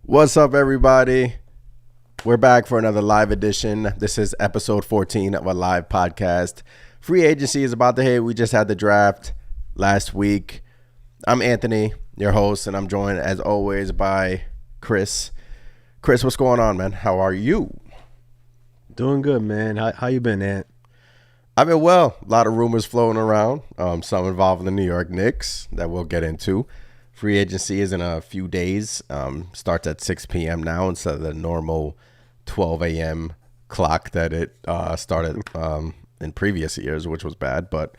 What's up, everybody? We're back for another live edition. This is episode 14 of a live podcast. Free agency is about to hit. We just had the draft last week. I'm Anthony, your host, and I'm joined, as always, by Chris. Chris, what's going on, man? How are you? Doing good, man. How you been, Ant? I've been well. A lot of rumors floating around, some involving the New York Knicks that we'll get into. Free agency is in a few days. Starts at 6 p.m. now instead of the normal 12 a.m. clock that it started in previous years, which was bad. But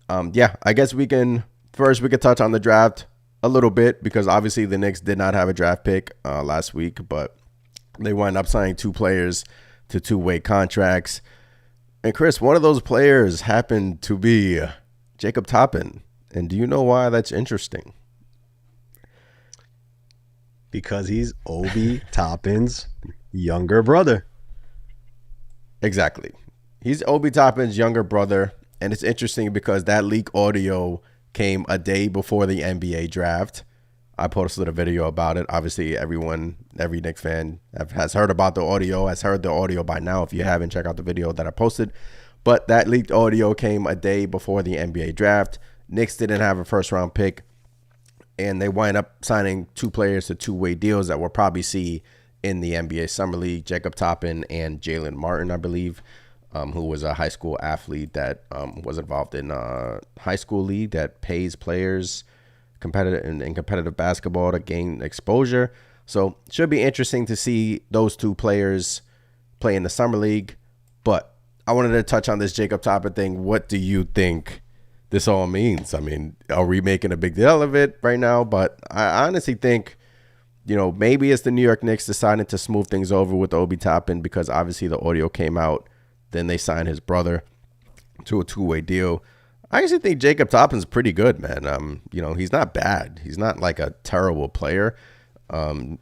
I guess we could touch on the draft a little bit because obviously the Knicks did not have a draft pick last week, but they wound up signing two players to two-way contracts. And Chris, one of those players happened to be Jacob Toppin. And do you know why that's interesting? Because he's Obi Toppin's younger brother. Exactly. He's Obi Toppin's younger brother. And it's interesting because that leak audio came a day before the NBA draft. I posted a video about it. Obviously, every Knicks fan has heard about the audio, has heard the audio by now. If you haven't, check out the video that I posted. But that leaked audio came a day before the NBA draft. Knicks didn't have a first-round pick. And they wind up signing two players to two-way deals that we'll probably see in the NBA Summer League, Jacob Toppin and Jalen Martin, I believe, who was a high school athlete that was involved in a high school league that pays players in competitive basketball to gain exposure. So it should be interesting to see those two players play in the Summer League. But I wanted to touch on this Jacob Toppin thing. What do you think this all means? I mean, are we making a big deal of it right now? But I honestly think, maybe it's the New York Knicks deciding to smooth things over with Obi Toppin because obviously the audio came out. Then they signed his brother to a two-way deal. I actually think Jacob Toppin's pretty good, man. He's not bad. He's not like a terrible player.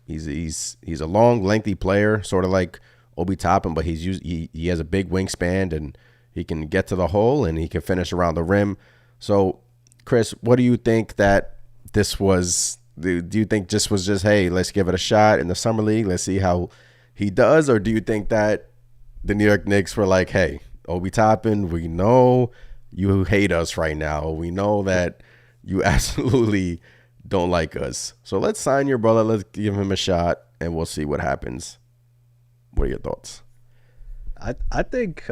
He's a long, lengthy player, sort of like Obi Toppin, but he has a big wingspan and he can get to the hole and he can finish around the rim. So, Chris, what do you think that this was? Do you think this was just, hey, let's give it a shot in the Summer League, let's see how he does? Or do you think that the New York Knicks were like, hey, Obi Toppin, we know you hate us right now. We know that you absolutely don't like us. So let's sign your brother. Let's give him a shot and we'll see what happens. What are your thoughts? I think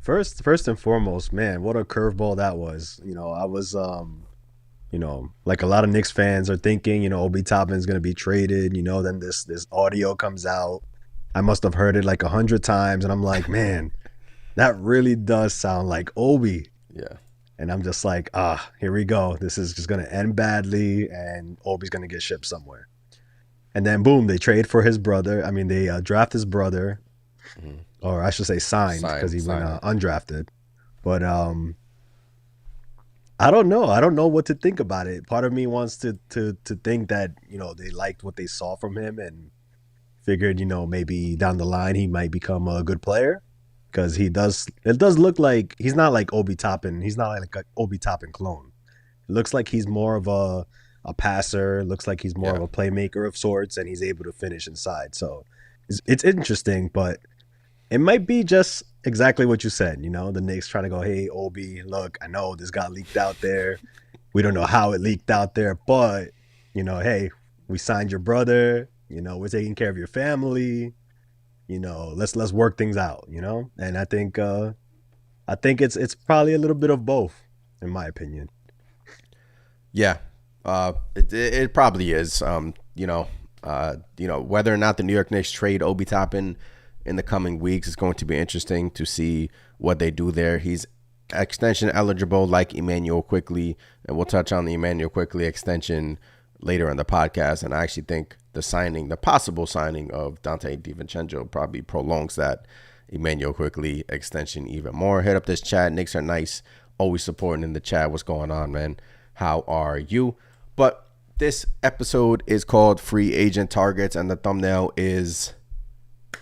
first and foremost, man, what a curveball that was. I was like a lot of Knicks fans are thinking, Obi Toppin's going to be traded, then this audio comes out. I must have heard it like 100 times and I'm like, man, that really does sound like Obi. Yeah. And I'm just like, here we go. This is just going to end badly and Obi's going to get shipped somewhere. And then, boom, they trade for his brother. I mean, they draft his brother, or I should say signed because he went undrafted. But I don't know. I don't know what to think about it. Part of me wants to think that, they liked what they saw from him and figured, maybe down the line he might become a good player. Because it does look like he's not like Obi Toppin. He's not like an Obi Toppin clone. It looks like he's more of a passer. Looks like he's more of a playmaker of sorts, and he's able to finish inside. So it's interesting, but it might be just exactly what you said. The Knicks trying to go, hey, Obi, look, I know this got leaked out there. We don't know how it leaked out there, but hey, we signed your brother. We're taking care of your family. Let's work things out, and I think it's probably a little bit of both, in my opinion. Yeah, it probably is. Whether or not the New York Knicks trade Obi Toppin in the coming weeks is going to be interesting to see what they do there. He's extension eligible like Emmanuel Quickley, and we'll touch on the Emmanuel Quickley extension later in the podcast. And I actually think the possible signing of Dante DiVincenzo probably prolongs that Emmanuel Quickley extension even more. Hit up this chat. Knicks are nice. Always supporting in the chat. What's going on, man? How are you? But this episode is called Free Agent Targets, and the thumbnail is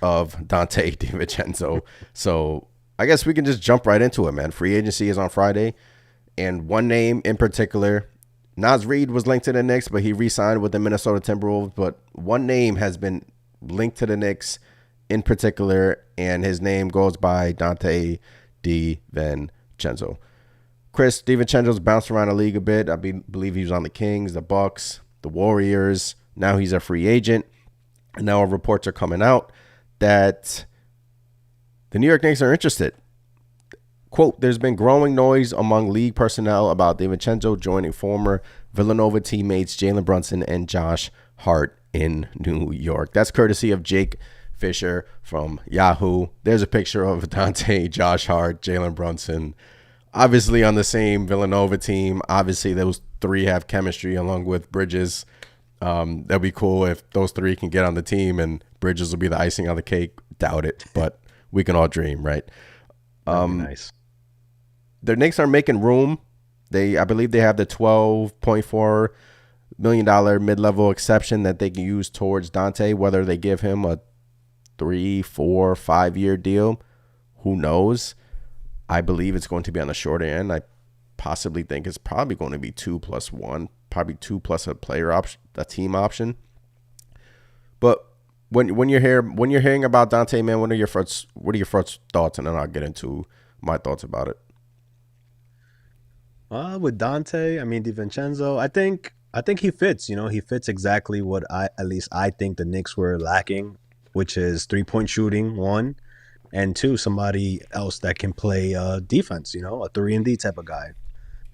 of Dante DiVincenzo. So I guess we can just jump right into it, man. Free agency is on Friday, and one name in particular Nas Reed was linked to the Knicks, but he re-signed with the Minnesota Timberwolves. But one name has been linked to the Knicks in particular, and his name goes by Dante DiVincenzo. Chris, DiVincenzo's bounced around the league a bit. I believe he was on the Kings, the Bucks, the Warriors. Now he's a free agent. And now reports are coming out that the New York Knicks are interested. Quote, there's been growing noise among league personnel about DiVincenzo joining former Villanova teammates Jalen Brunson and Josh Hart in New York. That's courtesy of Jake Fisher from Yahoo. There's a picture of Dante, Josh Hart, Jalen Brunson, obviously on the same Villanova team. Obviously, those three have chemistry along with Bridges. That'd be cool if those three can get on the team and Bridges will be the icing on the cake. Doubt it, but we can all dream, right? That'd be nice. The Knicks are making room. I believe they have the $12.4 million mid-level exception that they can use towards Dante. Whether they give him a 3, 4, 5-year deal, who knows? I believe it's going to be on the shorter end. I possibly think it's probably going to be 2 + 1, probably 2 plus a player option, a team option. But when you're hearing about Dante, man, what are your first thoughts? And then I'll get into my thoughts about it. With Dante, I mean DiVincenzo, I think he fits. You know, he fits exactly what I think the Knicks were lacking, which is 3-point shooting, 1, and 2, somebody else that can play defense. You know, a 3-and-D type of guy.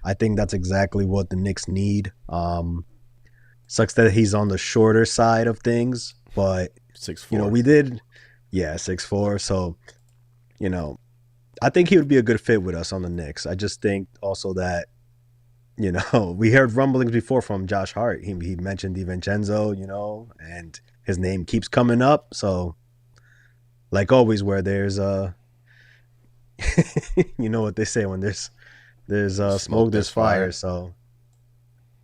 I think that's exactly what the Knicks need. Sucks that he's on the shorter side of things, but 6'4". you know, 6'4". So, you know, I think he would be a good fit with us on the Knicks. I just think also that, you know, we heard rumblings before from Josh Hart. He mentioned DiVincenzo, you know, and his name keeps coming up. So, like always, where there's you know what they say, when there's smoke, there's fire. So,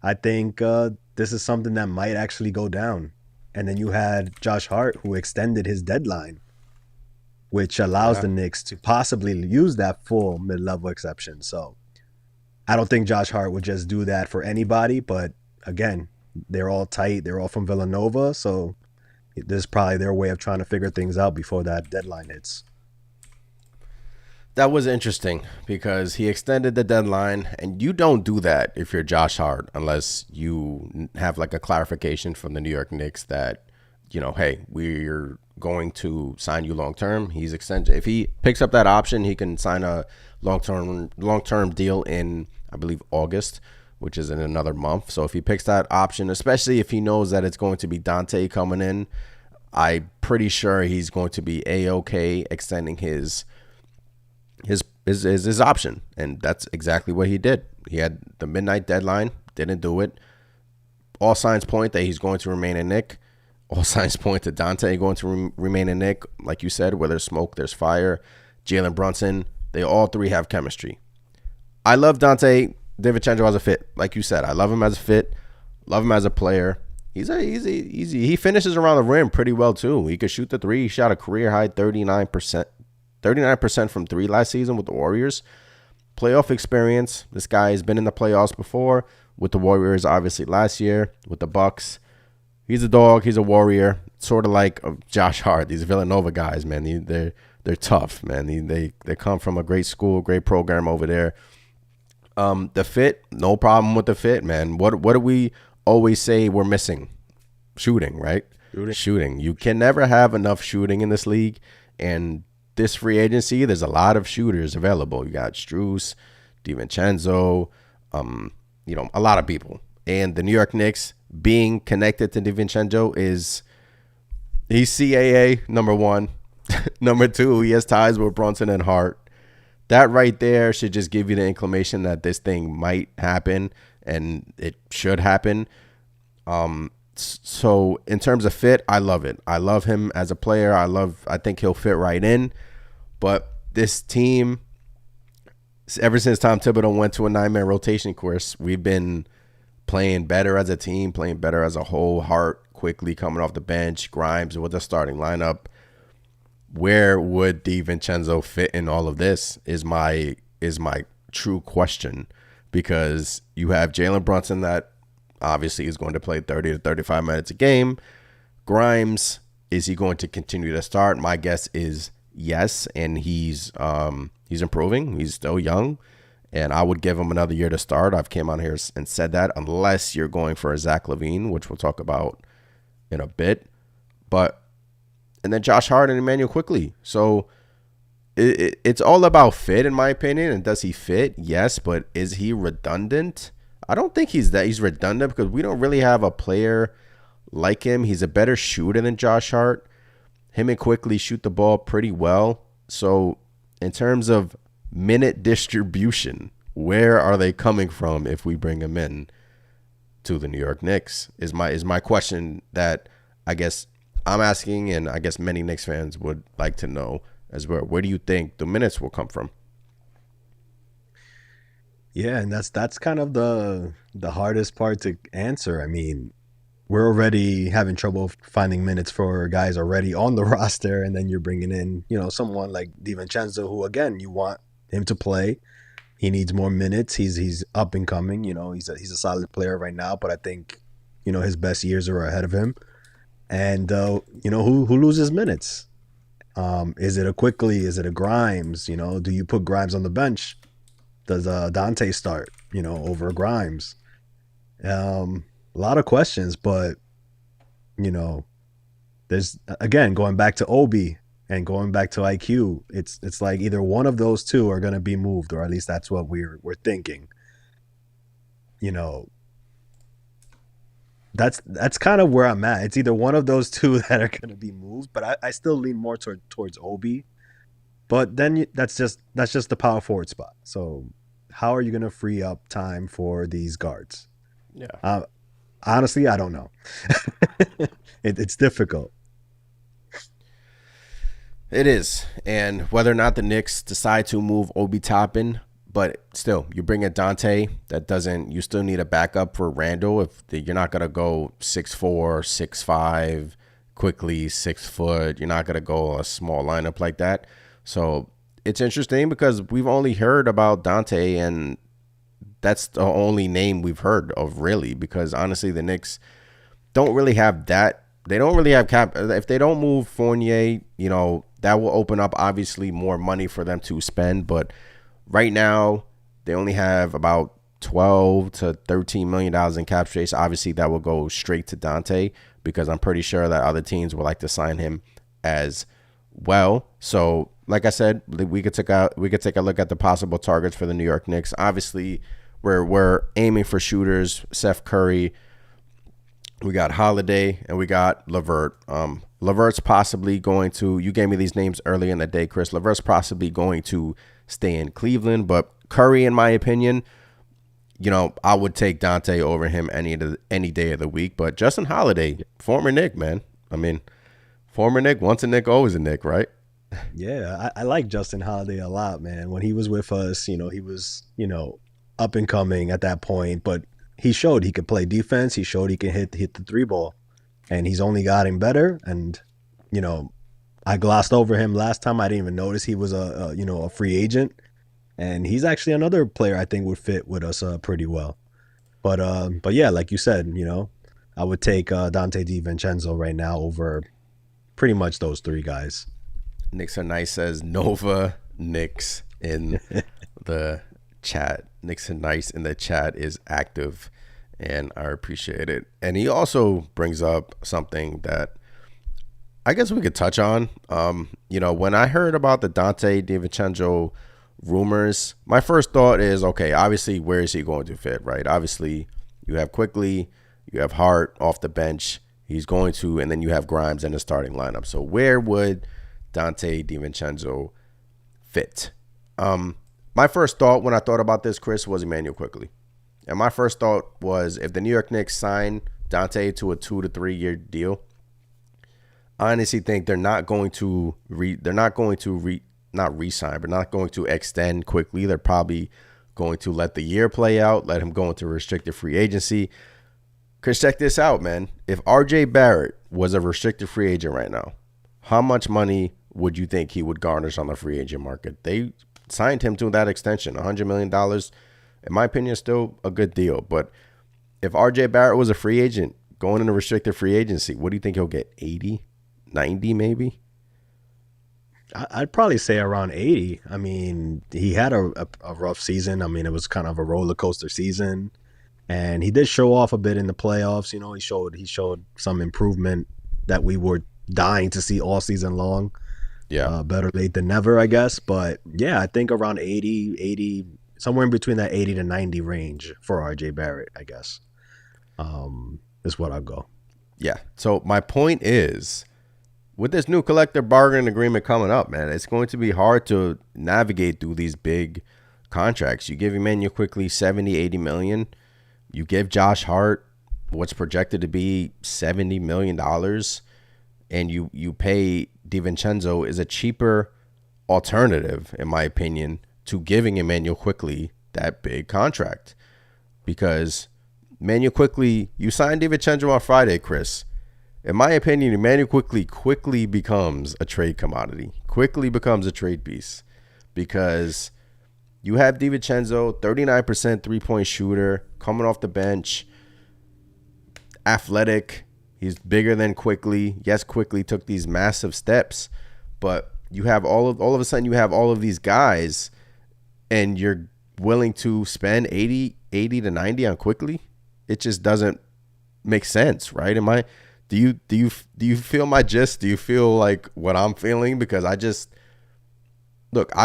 I think this is something that might actually go down. And then you had Josh Hart, who extended his deadline, which allows the Knicks to possibly use that full mid-level exception. So I don't think Josh Hart would just do that for anybody. But again, they're all tight. They're all from Villanova. So this is probably their way of trying to figure things out before that deadline hits. That was interesting because he extended the deadline, and you don't do that if you're Josh Hart unless you have like a clarification from the New York Knicks that, you know, hey, we're going to sign you long term. He's extended. If he picks up that option, he can sign a long term deal in, I believe, August, which is in another month. So if he picks that option, especially if he knows that it's going to be Dante coming in, I'm pretty sure he's going to be A-OK extending his option. And that's exactly what he did. He had the midnight deadline, didn't do it. All signs point that he's going to remain a Knick. All signs point to Dante going to remain a Knick. Like you said, where there's smoke, there's fire. Jalen Brunson, they all three have chemistry. I love Dante DiVincenzo as a fit. Like you said, I love him as a fit. Love him as a player. He's easy. He finishes around the rim pretty well too. He could shoot the three. He shot a career high 39% from three last season with the Warriors. Playoff experience. This guy has been in the playoffs before with the Warriors, obviously last year with the Bucks. He's a dog. He's a warrior. Sort of like Josh Hart. These Villanova guys, man. They're tough, man. They come from a great school, great program over there. The fit, no problem with the fit, man. What do we always say we're missing? Shooting, right? Shooting. You can never have enough shooting in this league. And this free agency, there's a lot of shooters available. You got Strus, DiVincenzo, a lot of people. And the New York Knicks being connected to DiVincenzo he's CAA, number one. Number two, he has ties with Brunson and Hart. That right there should just give you the inclination that this thing might happen, and it should happen. So in terms of fit, I love it. I love him as a player. I think he'll fit right in. But this team, ever since Tom Thibodeau went to a 9-man rotation course, we've been playing better as a team, playing better as a whole. Hart Quickley coming off the bench, Grimes with the starting lineup. Where would DiVincenzo fit in all of this is my true question, because you have Jalen Brunson that obviously is going to play 30 to 35 minutes a game. Grimes, is he going to continue to start? My guess is yes, and he's improving. He's still young, and I would give him another year to start. I've came on here and said that, unless you're going for a Zach LaVine, which we'll talk about in a bit. But and then Josh Hart and Emmanuel Quickley. So it's all about fit, in my opinion. And does he fit? Yes, but is he redundant? I don't think he's redundant, because we don't really have a player like him. He's a better shooter than Josh Hart. Him and Quickley shoot the ball pretty well. So in terms of minute distribution, where are they coming from if we bring him in to the New York Knicks? Is my question that I guess I'm asking, and I guess many Knicks fans would like to know as well. Where do you think the minutes will come from? Yeah, and that's kind of the hardest part to answer. I mean, we're already having trouble finding minutes for guys already on the roster, and then you're bringing in, someone like DiVincenzo, who, again, you want him to play. He needs more minutes. He's up and coming. He's a solid player right now, but I think his best years are ahead of him. And who loses minutes? Is it a Quickley? Is it a Grimes? Do you put Grimes on the bench? Does Dante start? Over Grimes? A lot of questions, but there's, again, going back to Obi and going back to IQ. It's like either one of those two are going to be moved, or at least that's what we're thinking. That's kind of where I'm at. It's either one of those two that are going to be moved, but I still lean more towards Obi. But then that's just the power forward spot. So how are you going to free up time for these guards? Yeah. Honestly, I don't know. It's difficult. It is. And whether or not the Knicks decide to move Obi Toppin, but still, you bring in Dante, you still need a backup for Randall. If you're not going to go 6'4", 6'5", Quickley 6 foot, you're not going to go a small lineup like that. So it's interesting, because we've only heard about Dante, and that's the only name we've heard of, really, because honestly, the Knicks don't really have that. They don't really have cap. If they don't move Fournier, that will open up, obviously, more money for them to spend. But right now, they only have about $12 to $13 million in cap space. Obviously, that will go straight to Dante, because I'm pretty sure that other teams would like to sign him as well. So, like I said, we could take a look at the possible targets for the New York Knicks. Obviously, we're aiming for shooters. Seth Curry, we got Holiday, and we got LeVert. LeVert's possibly going to, you gave me these names earlier in the day, Chris. LeVert's possibly going to stay in Cleveland, but Curry, in my opinion, I would take Dante over him any day of the week. But Justin Holiday, former Knick, man. I mean, former Knick, once a Knick, always a Knick, right? Yeah, I like Justin Holiday a lot, man. When he was with us, he was, up and coming at that point, but he showed he could play defense. He showed he can hit the three ball, and he's only gotten better. And I glossed over him last time. I didn't even notice he was a free agent, and he's actually another player I think would fit with us pretty well. But yeah, like you said, I would take Donte DiVincenzo right now over pretty much those three guys. Knicks are nice, says Nova Knicks in the chat. Knicks are nice in the chat is active, and I appreciate it. And he also brings up something that I guess we could touch on. When I heard about the Donte DiVincenzo rumors, my first thought is, okay, obviously, where is he going to fit, right? Obviously, you have Quickley, you have Hart off the bench. He's going to, and then you have Grimes in the starting lineup. So where would Donte DiVincenzo fit? My first thought when I thought about this, Chris, was Emmanuel Quickley. And my first thought was, if the New York Knicks sign Dante to a 2 to 3 year deal, I honestly think they're not going to extend Quickley. They're probably going to let the year play out, let him go into restricted free agency. Chris, check this out, man. If RJ Barrett was a restricted free agent right now, how much money would you think he would garnish on the free agent market? They signed him to that extension, $100 million. In my opinion, still a good deal. But if RJ Barrett was a free agent going into restricted free agency, what do you think he'll get? 80, 90 maybe? I'd probably say around 80. I mean, he had a rough season. I mean, it was kind of a roller coaster season, and he did show off a bit in the playoffs. You know, he showed some improvement that we were dying to see all season long. Yeah. Better late than never, I guess. But yeah, I think around 80, somewhere in between that 80 to 90 range for RJ Barrett, I guess, is what I'll go. Yeah. So my point is, with this new collective bargaining agreement coming up, man, it's going to be hard to navigate through these big contracts. You give Emmanuel Quickley 70, 80 million. You give Josh Hart what's projected to be $70 million. And you pay DiVincenzo is a cheaper alternative, in my opinion, to giving Emmanuel Quickley that big contract. Because Emmanuel Quickley, you signed DiVincenzo on Friday, Chris. In my opinion, Emmanuel quickly becomes a trade commodity, quickly becomes a trade piece, because you have DiVincenzo, 39% three-point shooter, coming off the bench, athletic. He's bigger than Quickley. Yes, Quickley took these massive steps, but you have all of a sudden you have all of these guys, and you're willing to spend 80 to 90 on Quickley. It just doesn't make sense, right? Do you feel my gist? Do you feel like what I'm feeling? Because I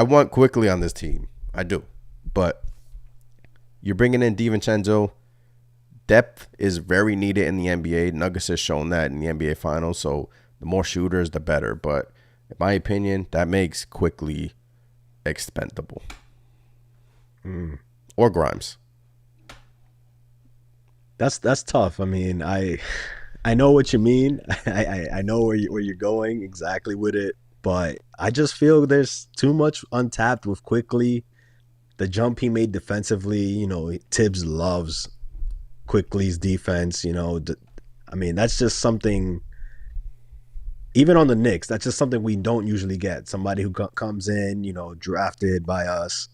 want Quickley on this team. I do. But you're bringing in DiVincenzo. Depth is very needed in the NBA. Nuggets has shown that in the NBA Finals. So the more shooters, the better. But in my opinion, that makes Quickley expendable. Or Grimes. That's tough. I mean, I know what you mean. I know where you're going exactly with it, but I just feel there's too much untapped with Quickley. The jump he made defensively, you know, Tibbs loves Quickley's defense. You know, I mean, that's just something. Even on the Knicks, that's just something we don't usually get. Somebody who comes in, you know, drafted by us,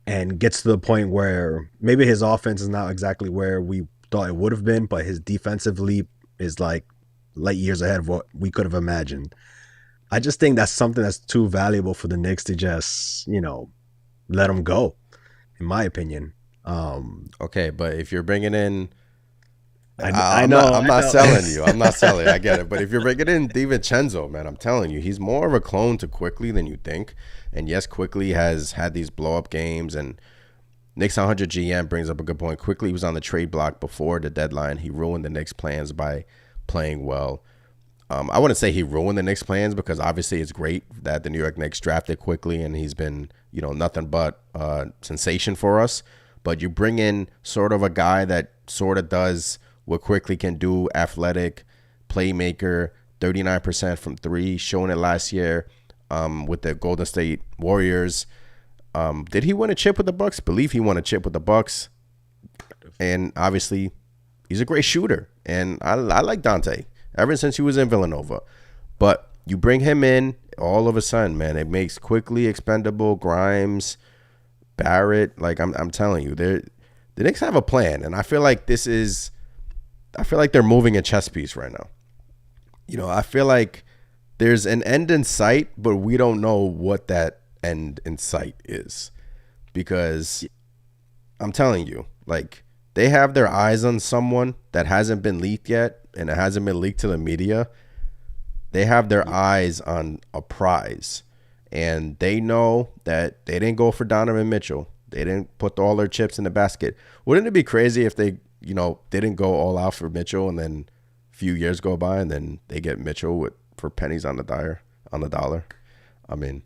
and gets to the point where maybe his offense is not exactly where we thought it would have been, but his defensive leap is like light years ahead of what we could have imagined. I just think that's something that's too valuable for the Knicks to just, you know, let him go, in my opinion. Okay, but if you're bringing in, I know. I'm not selling you. I'm not selling. I get it. But if you're bringing in DiVincenzo, man, I'm telling you, he's more of a clone to Quickley than you think. And yes, Quickley has had these blow up games, and Knicks 100 GM brings up a good point. Quickley was on the trade block before the deadline. He ruined the Knicks' plans by playing well. I wouldn't say he ruined the Knicks' plans, because obviously it's great that the New York Knicks drafted Quickley, and he's been, you know, nothing but sensation for us. But you bring in sort of a guy that sort of does what Quickley can do, athletic, playmaker, 39% from three, showing it last year with the Golden State Warriors. Did he win a chip with the Bucks? Believe he won a chip with the Bucks. And obviously, he's a great shooter. And I like Dante ever since he was in Villanova. But you bring him in, all of a sudden, man, it makes Quickley expendable, Grimes, Barrett. Like I'm telling you, the Knicks have a plan. And I feel like they're moving a chess piece right now. You know, I feel like there's an end in sight, but we don't know what that end in sight is, because I'm telling you, like, they have their eyes on someone that hasn't been leaked yet, and it hasn't been leaked to the media. They have their eyes on a prize, and they know that they didn't go for Donovan Mitchell. They didn't put all their chips in the basket. Wouldn't it be crazy if they, you know, didn't go all out for Mitchell, and then a few years go by and then they get Mitchell for pennies on the dollar? I mean,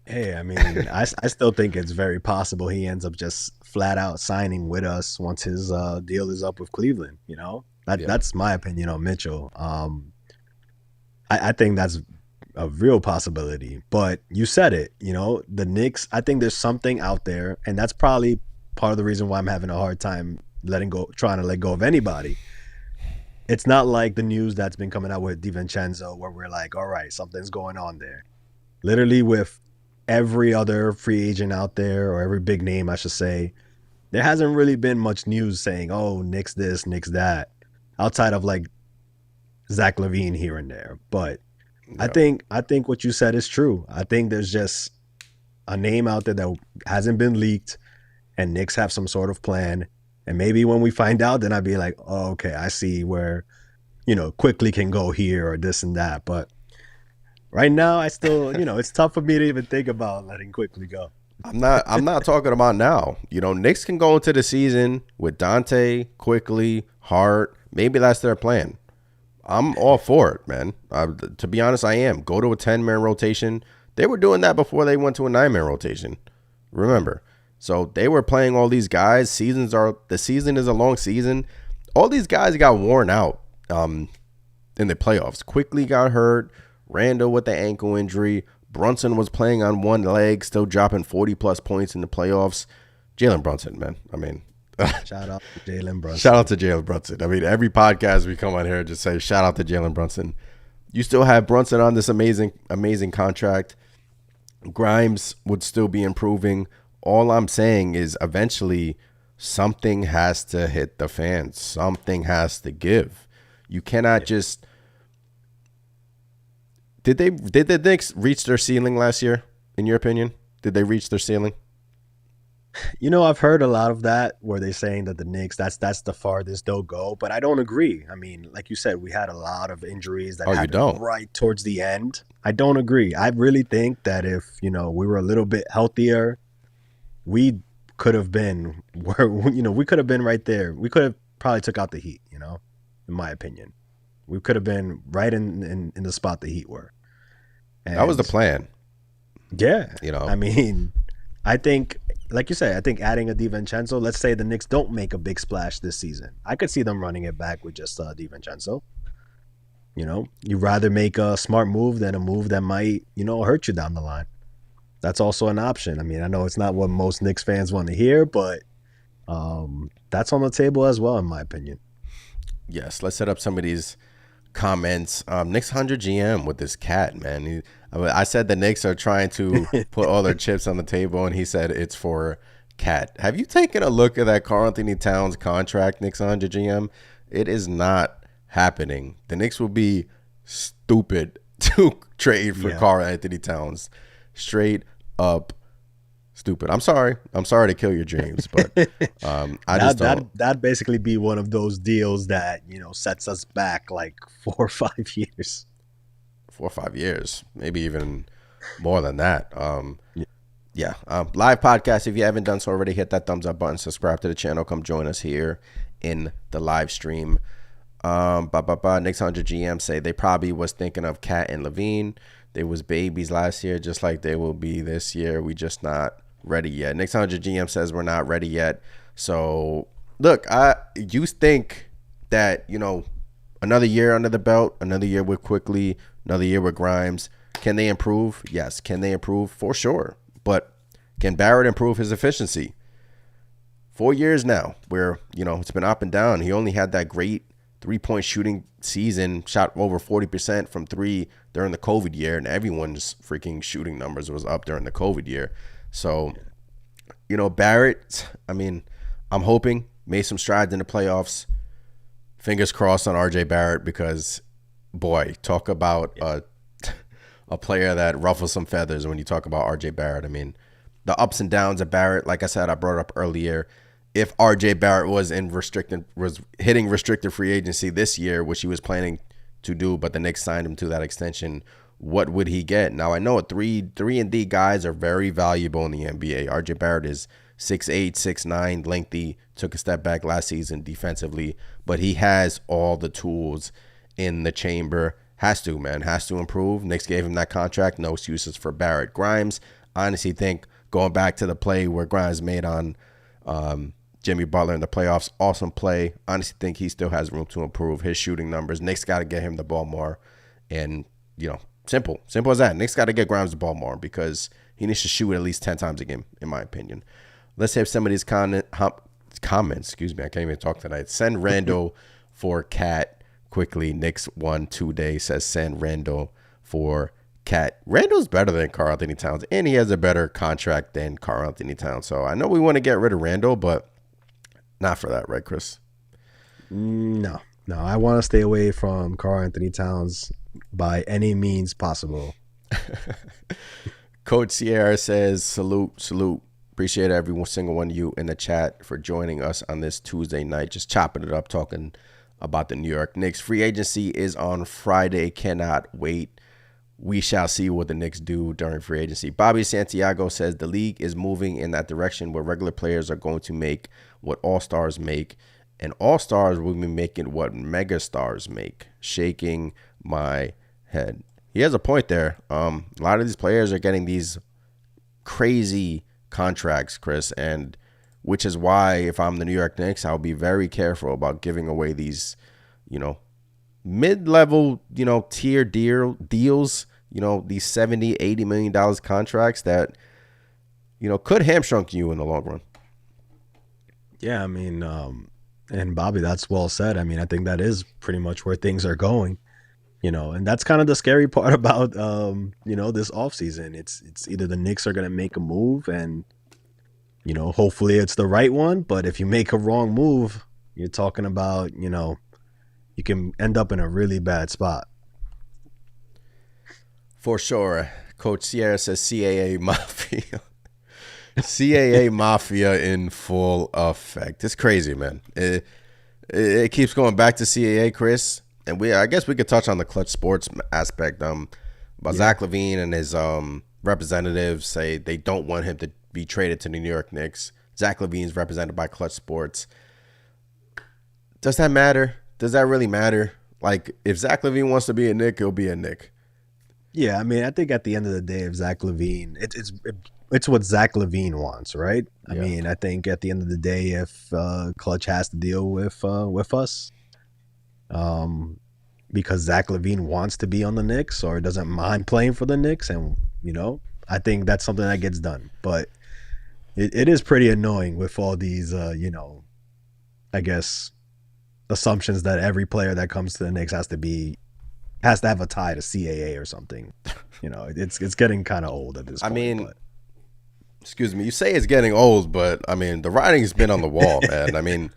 hey, I mean, I still think it's very possible he ends up just flat out signing with us once his deal is up with Cleveland. You know, that's my opinion on Mitchell. I think that's a real possibility. But you said it, you know, the Knicks, I think there's something out there, and that's probably part of the reason why I'm having a hard time trying to let go of anybody. It's not like the news that's been coming out with DiVincenzo, where we're like, all right, something's going on there. Literally with every other free agent out there, or every big name, I should say, there hasn't really been much news saying, "Oh, Knicks this, Knicks that," outside of like Zach LaVine here and there. But I Yeah. think I think what you said is true. I think there's just a name out there that hasn't been leaked, and Knicks have some sort of plan. And maybe when we find out, then I'd be like, "Oh, okay, I see where Quickly can go here or this and that." But right now, I still, it's tough for me to even think about letting Quickly go. I'm not talking about now. Knicks can go into the season with Dante, Quickley, Hart. Maybe that's their plan. I'm all for it, man. To be honest, I am. Go to a 10-man rotation. They were doing that before they went to a 9-man rotation. Remember. So they were playing all these guys. The season is a long season. All these guys got worn out in the playoffs. Quickly got hurt. Randall with the ankle injury. Brunson was playing on one leg, still dropping 40-plus points in the playoffs. Jalen Brunson, man. I mean, Shout out to Jalen Brunson. shout out to Jalen Brunson. I mean, every podcast we come on here just say shout out to Jalen Brunson. You still have Brunson on this amazing, amazing contract. Grimes would still be improving. All I'm saying is eventually something has to hit the fan. Something has to give. You cannot just. Did the Knicks reach their ceiling last year? In your opinion, did they reach their ceiling? I've heard a lot of that where they're saying that the Knicks, that's the farthest they'll go, but I don't agree. I mean, like you said, we had a lot of injuries that Oh, you happened don't? right towards the end. I don't agree. I really think that if, we were a little bit healthier, we could have been where, we could have been right there. We could have probably took out the Heat, in my opinion. We could have been right in the spot the Heat were. That was the And plan. yeah, You know. I mean, I think, like you say, I think adding a DiVincenzo, let's say the Knicks don't make a big splash this season. I could see them running it back with just DiVincenzo. You'd rather make a smart move than a move that might, hurt you down the line. That's also an option. I mean, I know it's not what most Knicks fans want to hear, but that's on the table as well, in my opinion. Yes, let's set up some of these comments. Knicks 100 GM with this cat, man. I said the Knicks are trying to put all their chips on the table, and he said it's for cat. Have you taken a look at that Karl Anthony Towns contract, Knicks 100 GM? It is not happening. The Knicks will be stupid to trade for Yeah. Karl Anthony Towns. Straight up stupid. I'm sorry. I'm sorry to kill your dreams, but I just don't. That'd basically be one of those deals that, sets us back like 4 or 5 years. 4 or 5 years, maybe even more than that. Yeah. Yeah. Live podcast. If you haven't done so already, hit that thumbs up button, subscribe to the channel. Come join us here in the live stream. Knicks 100 GM say they probably was thinking of Cat and Levine. They was babies last year, just like they will be this year. We just not ready yet. Knicks 100 GM says we're not ready yet. So look, you think that, another year under the belt, another year with Quickley, another year with Grimes. Can they improve? Yes. Can they improve? For sure. But can Barrett improve his efficiency? 4 years now where, it's been up and down. He only had that great 3-point shooting season, shot over 40% from three during the COVID year, and everyone's freaking shooting numbers was up during the COVID year. So, Barrett, I mean, I'm hoping made some strides in the playoffs. Fingers crossed on RJ Barrett because, boy, talk about a player that ruffles some feathers when you talk about RJ Barrett. I mean, the ups and downs of Barrett, like I said, I brought it up earlier. If RJ Barrett was hitting restricted free agency this year, which he was planning to do, but the Knicks signed him to that extension, what would he get? Now, I know 3-and-D guys are very valuable in the NBA. RJ Barrett is 6'8", 6'9", lengthy, took a step back last season defensively, but he has all the tools in the chamber. Has to improve. Knicks gave him that contract. No excuses for Barrett. Grimes, I honestly think going back to the play where Grimes made on Jimmy Butler in the playoffs, awesome play. Honestly think he still has room to improve his shooting numbers. Knicks got to get him the ball more. And, simple as that. Knicks got to get Grimes the ball more because he needs to shoot at least 10 times a game, in my opinion. Let's have some of these comments. Excuse me, I can't even talk tonight. Send Randall for Cat quickly. Knicks 1-2 day says send Randall for Cat. Randall's better than Karl Anthony Towns, and he has a better contract than Karl Anthony Towns. So I know we want to get rid of Randall, but Not for that, right, Chris? No, no. I want to stay away from Karl Anthony Towns by any means possible. Coach Sierra says, salute, salute. Appreciate every single one of you in the chat for joining us on this Tuesday night. Just chopping it up, talking about the New York Knicks. Free agency is on Friday. Cannot wait. We shall see what the Knicks do during free agency. Bobby Santiago says the league is moving in that direction where regular players are going to make what all-stars make, and all-stars will be making what megastars make. Shaking my head. He has a point there. A lot of these players are getting these crazy contracts, Chris, and which is why if I'm the New York Knicks, I'll be very careful about giving away these, mid-level, tier deals, these $70, $80 million contracts that, could hamstring you in the long run. Yeah, I mean, and Bobby, that's well said. I mean, I think that is pretty much where things are going, and that's kind of the scary part about, this offseason. It's either the Knicks are going to make a move and, hopefully it's the right one. But if you make a wrong move, you're talking about, you can end up in a really bad spot. For sure. Coach Sierra says CAA Mafia. CAA Mafia in full effect. It's crazy, man. It keeps going back to CAA, Chris. And I guess we could touch on the Clutch Sports aspect. But Zach LaVine and his representatives say they don't want him to be traded to the New York Knicks. Zach LaVine's represented by Clutch Sports. Does that matter? Does that really matter? Like, if Zach LaVine wants to be a Knick, he'll be a Knick. Yeah, I mean, I think at the end of the day, if Zach LaVine, it's what Zach LaVine wants, right? I mean, I think at the end of the day, if Clutch has to deal with us, because Zach LaVine wants to be on the Knicks or doesn't mind playing for the Knicks, and I think that's something that gets done. But it is pretty annoying with all these, I guess, assumptions that every player that comes to the Knicks has to have a tie to CAA or something. It's getting kind of old at this point. I mean, excuse me, you say it's getting old, but I mean, the writing's been on the wall, man. I mean,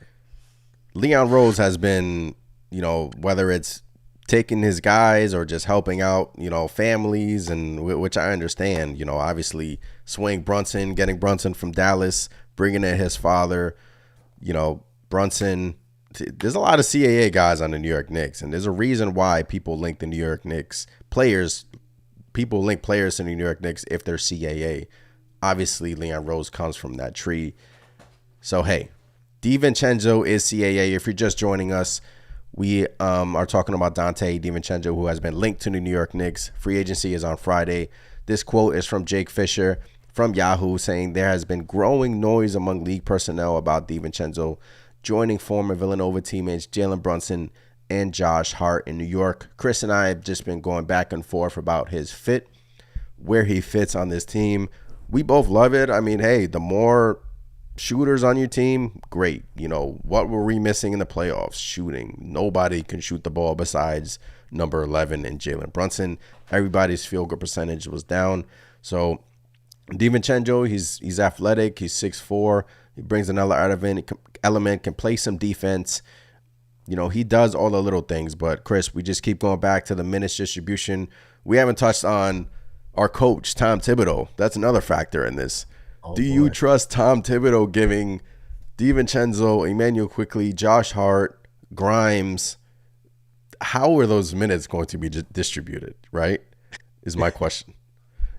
Leon Rose has been, whether it's taking his guys or just helping out, families, and which I understand, obviously swing Brunson, getting Brunson from Dallas, bringing in his father, Brunson. There's a lot of CAA guys on the New York Knicks, and there's a reason why people link the New York Knicks players. People link players to the New York Knicks if they're CAA. Obviously, Leon Rose comes from that tree. So, hey, DiVincenzo is CAA. If you're just joining us, we are talking about Dante DiVincenzo, who has been linked to the New York Knicks. Free agency is on Friday. This quote is from Jake Fisher from Yahoo, saying there has been growing noise among league personnel about DiVincenzo joining former Villanova teammates Jalen Brunson and Josh Hart in New York. Chris and I have just been going back and forth about his fit, where he fits on this team. We both love it. I mean, hey, the more shooters on your team, great. What were we missing in the playoffs? Shooting. Nobody can shoot the ball besides number 11 and Jalen Brunson. Everybody's field goal percentage was down. So DiVincenzo, he's athletic. He's 6'4". He brings another element, can play some defense. He does all the little things. But, Chris, we just keep going back to the minutes distribution. We haven't touched on our coach, Tom Thibodeau. That's another factor in this. Do you trust Tom Thibodeau giving DiVincenzo, Emmanuel Quickley, Josh Hart, Grimes? How are those minutes going to be distributed, right, is my question.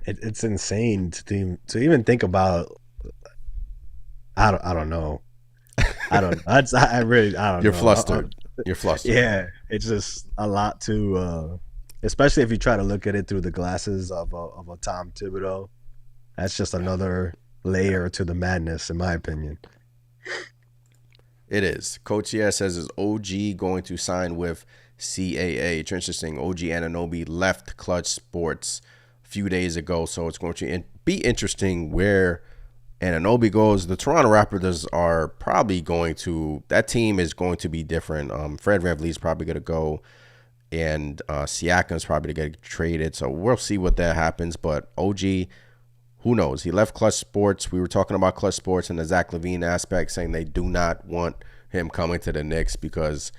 It's insane to even think about. I don't know. I don't know. You're flustered. You're flustered. Yeah, it's just a lot to, especially if you try to look at it through the glasses of a Tom Thibodeau. That's just another layer to the madness, in my opinion. It is. Coach Sierra says, is OG going to sign with CAA? It's interesting. OG Anunoby left Clutch Sports a few days ago, so it's going to be interesting where Anunoby goes. The Toronto Raptors are probably going to, that team is going to be different. Fred VanVleet's probably going to go, and Siakam's probably going to get traded. So we'll see what that happens. But OG, who knows? He left Clutch Sports. We were talking about Clutch Sports and the Zach LaVine aspect, saying they do not want him coming to the Knicks because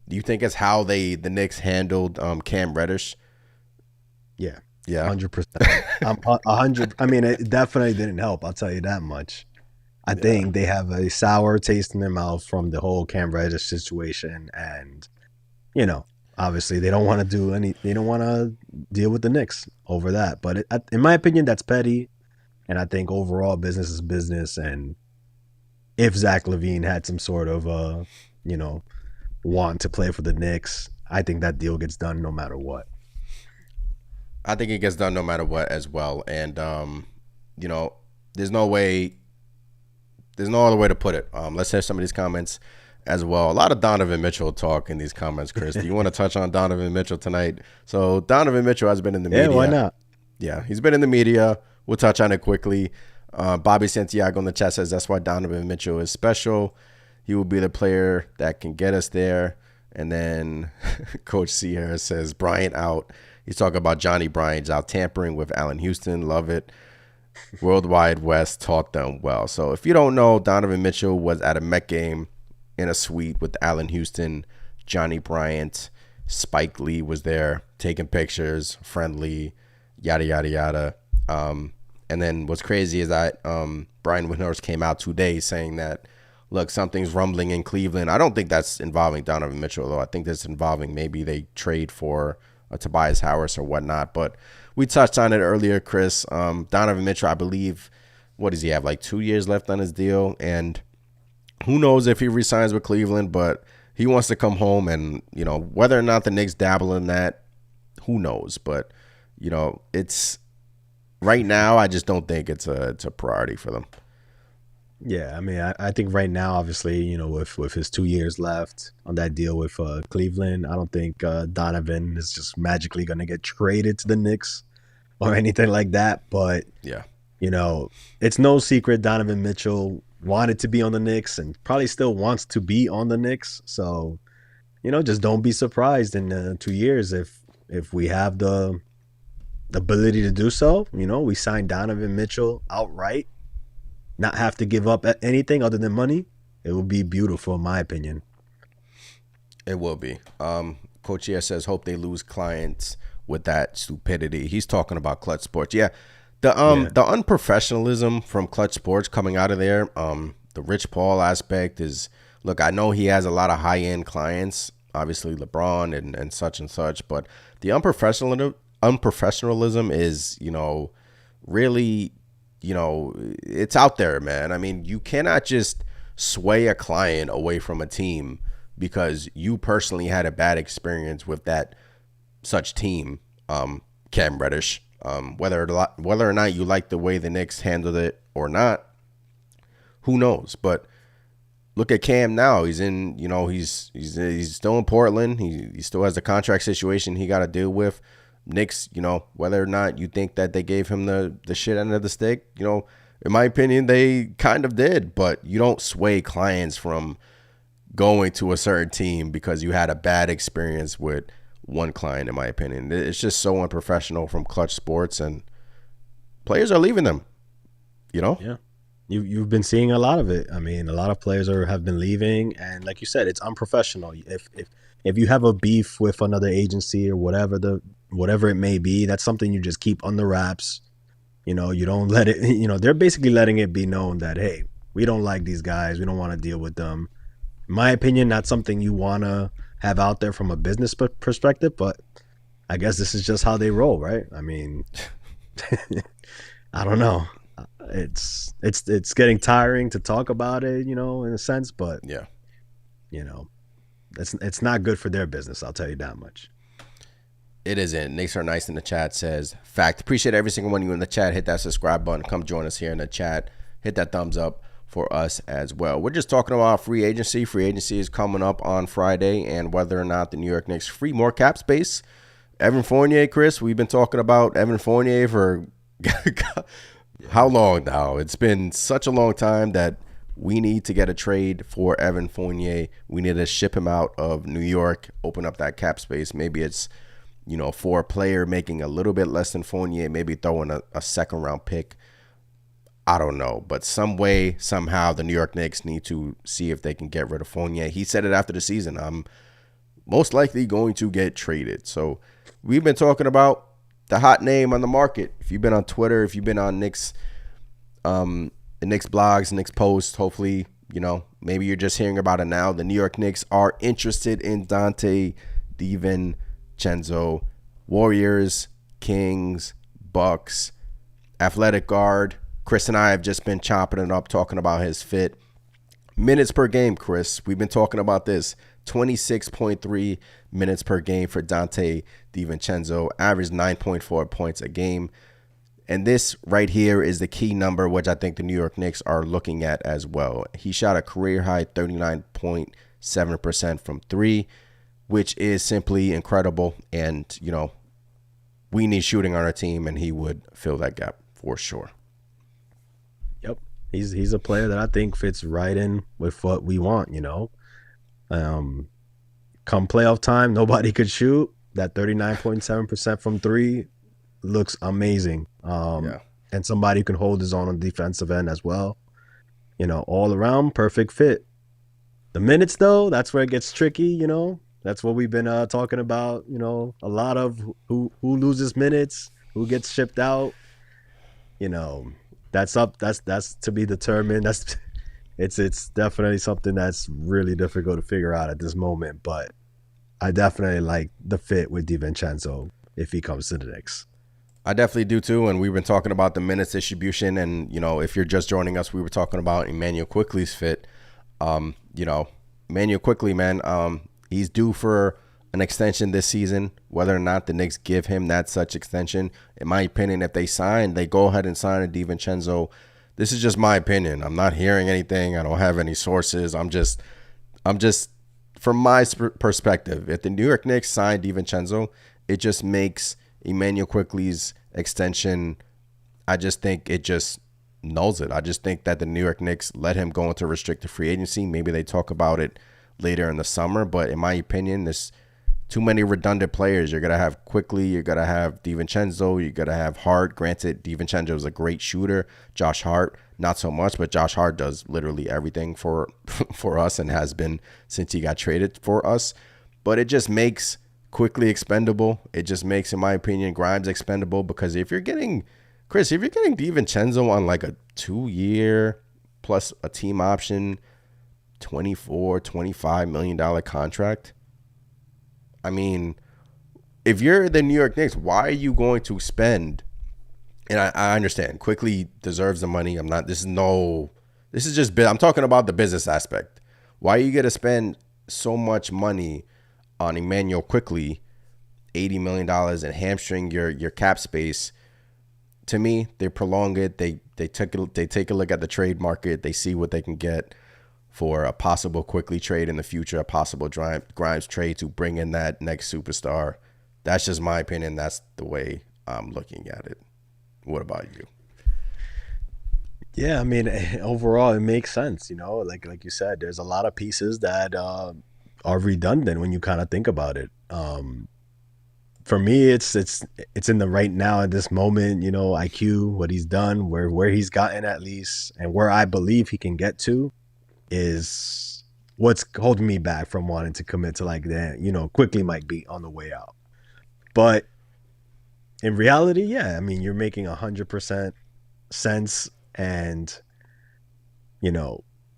do you think it's how the Knicks handled Cam Reddish? Yeah. Yeah. 100%. 100. I mean, it definitely didn't help. I'll tell you that much. I think they have a sour taste in their mouth from the whole Cam Reddish situation. And, obviously they don't want to they don't want to deal with the Knicks over that. But in my opinion, that's petty. And I think overall business is business. And if Zach LaVine had some sort of, want to play for the Knicks, I think that deal gets done no matter what. I think it gets done no matter what as well. And, there's no other way to put it. Let's hear some of these comments as well. A lot of Donovan Mitchell talk in these comments, Chris. Do you want to touch on Donovan Mitchell tonight? So Donovan Mitchell has been in the media. Yeah, why not? Yeah, he's been in the media. We'll touch on it quickly. Bobby Santiago in the chat says that's why Donovan Mitchell is special. He will be the player that can get us there. And then Coach C Harris says Bryant out. He's talking about Johnny Bryant's out tampering with Allen Houston. Love it. Worldwide West taught them well. So if you don't know, Donovan Mitchell was at a Met game in a suite with Allen Houston, Johnny Bryant, Spike Lee was there taking pictures, friendly, yada, yada, yada. And then what's crazy is that Brian Windhorst came out today saying that, look, something's rumbling in Cleveland. I don't think that's involving Donovan Mitchell, though. I think that's involving maybe they trade for Tobias Harris or whatnot. But we touched on it earlier, Chris. Donovan Mitchell, I believe, what does he have, like 2 years left on his deal? And who knows if he resigns with Cleveland, but he wants to come home. And, whether or not the Knicks dabble in that, who knows? But, it's right now, I just don't think it's a priority for them. Yeah, I mean, I think right now, obviously, with his 2 years left on that deal with Cleveland, I don't think Donovan is just magically going to get traded to the Knicks or anything like that. But, yeah, it's no secret Donovan Mitchell wanted to be on the Knicks and probably still wants to be on the Knicks. So, just don't be surprised in 2 years if we have the ability to do so. We signed Donovan Mitchell outright. Not have to give up anything other than money, it would be beautiful, in my opinion. It will be. Coach here says, hope they lose clients with that stupidity. He's talking about Clutch Sports. Yeah, the unprofessionalism from Clutch Sports coming out of there, the Rich Paul aspect is, look, I know he has a lot of high-end clients, obviously LeBron and such, but the unprofessionalism is, really... it's out there, man. I mean, you cannot just sway a client away from a team because you personally had a bad experience with that such team, Cam Reddish. Whether or not you like the way the Knicks handled it or not, who knows? But look at Cam now. He's in, he's still in Portland. He still has the contract situation he got to deal with. Knicks, whether or not you think that they gave him the shit end of the stick, in my opinion, they kind of did. But you don't sway clients from going to a certain team because you had a bad experience with one client, in my opinion. It's just so unprofessional from Clutch Sports, and players are leaving them, Yeah. You've been seeing a lot of it. I mean, a lot of players have been leaving, and like you said, it's unprofessional. If you have a beef with another agency or whatever it may be, that's something you just keep under wraps. You don't let it, they're basically letting it be known that, hey, we don't like these guys. We don't want to deal with them. In my opinion, not something you want to have out there from a business perspective, but I guess this is just how they roll, right? I mean, I don't know. It's getting tiring to talk about it, in a sense, but yeah, it's not good for their business. I'll tell you that much. It isn't. Knicks are nice in the chat says, fact. Appreciate every single one of you in the chat. Hit that subscribe button. Come join us here in the chat. Hit that thumbs up for us as well. We're just talking about free agency. Free agency is coming up on Friday, and whether or not the New York Knicks free more cap space. Evan Fournier, Chris, we've been talking about Evan Fournier for how long now? It's been such a long time that we need to get a trade for Evan Fournier. We need to ship him out of New York, open up that cap space. Maybe it's for a player making a little bit less than Fournier, maybe throwing a second round pick. I don't know, but some way, somehow, the New York Knicks need to see if they can get rid of Fournier. He said it after the season. I'm most likely going to get traded. So we've been talking about the hot name on the market. If you've been on Twitter, if you've been on Knicks, the Knicks blogs, Knicks posts, hopefully, maybe you're just hearing about it now. The New York Knicks are interested in Dante DiVincenzo. Warriors, Kings, Bucks, athletic guard. Chris and I have just been chopping it up, talking about his fit. Minutes per game, Chris. We've been talking about this. 26.3 minutes per game for Dante DiVincenzo. Average 9.4 points a game. And this right here is the key number, which I think the New York Knicks are looking at as well. He shot a career-high 39.7% from three, which is simply incredible. And, we need shooting on our team, and he would fill that gap for sure. Yep. He's a player that I think fits right in with what we want, Come playoff time, nobody could shoot. That 39.7% from three looks amazing. And somebody who can hold his own on the defensive end as well. All around, perfect fit. The minutes, though, that's where it gets tricky, That's what we've been talking about, a lot of who loses minutes, who gets shipped out, that's to be determined. It's definitely something that's really difficult to figure out at this moment, but I definitely like the fit with DiVincenzo if he comes to the Knicks. I definitely do too, and we've been talking about the minutes distribution, and if you're just joining us, we were talking about Immanuel Quickley's fit. Immanuel Quickley, man, he's due for an extension this season. Whether or not the Knicks give him that such extension, in my opinion, if they go ahead and sign a DiVincenzo. This is just my opinion. I'm not hearing anything. I don't have any sources. I'm just from my perspective, if the New York Knicks sign DiVincenzo, it just makes Immanuel Quickley's extension, I just think it just nulls it. I just think that the New York Knicks let him go into restricted free agency. Maybe they talk about it later in the summer, but in my opinion, there's too many redundant players. You're going to have Quickley, you're going to have DiVincenzo, you're going to have Hart. Granted, DiVincenzo is a great shooter. Josh Hart, not so much, but Josh Hart does literally everything for us and has been since he got traded for us. But it just makes Quickley expendable. It just makes, in my opinion, Grimes expendable, because if you're getting DiVincenzo on like a 2-year plus a team option, $24-25 million contract, I mean, if you're the New York Knicks, why are you going to spend? And I understand Quickley deserves the money. I'm talking about the business aspect. Why are you going to spend so much money on Immanuel Quickley, $80 million, and hamstring your cap space? To me, they prolong it. They take a look at the trade market. They see what they can get for a possible Quickley trade in the future, a possible Grimes trade to bring in that next superstar. That's just my opinion. That's the way I'm looking at it. What about you? Yeah, I mean, overall, it makes sense. Like you said, there's a lot of pieces that are redundant when you kind of think about it. For me, it's in the right now at this moment. IQ, what he's done, where he's gotten at least, and where I believe he can get to, is what's holding me back from wanting to commit to like that. Quickley might be on the way out, but in reality, yeah, I mean, you're making 100% sense. And,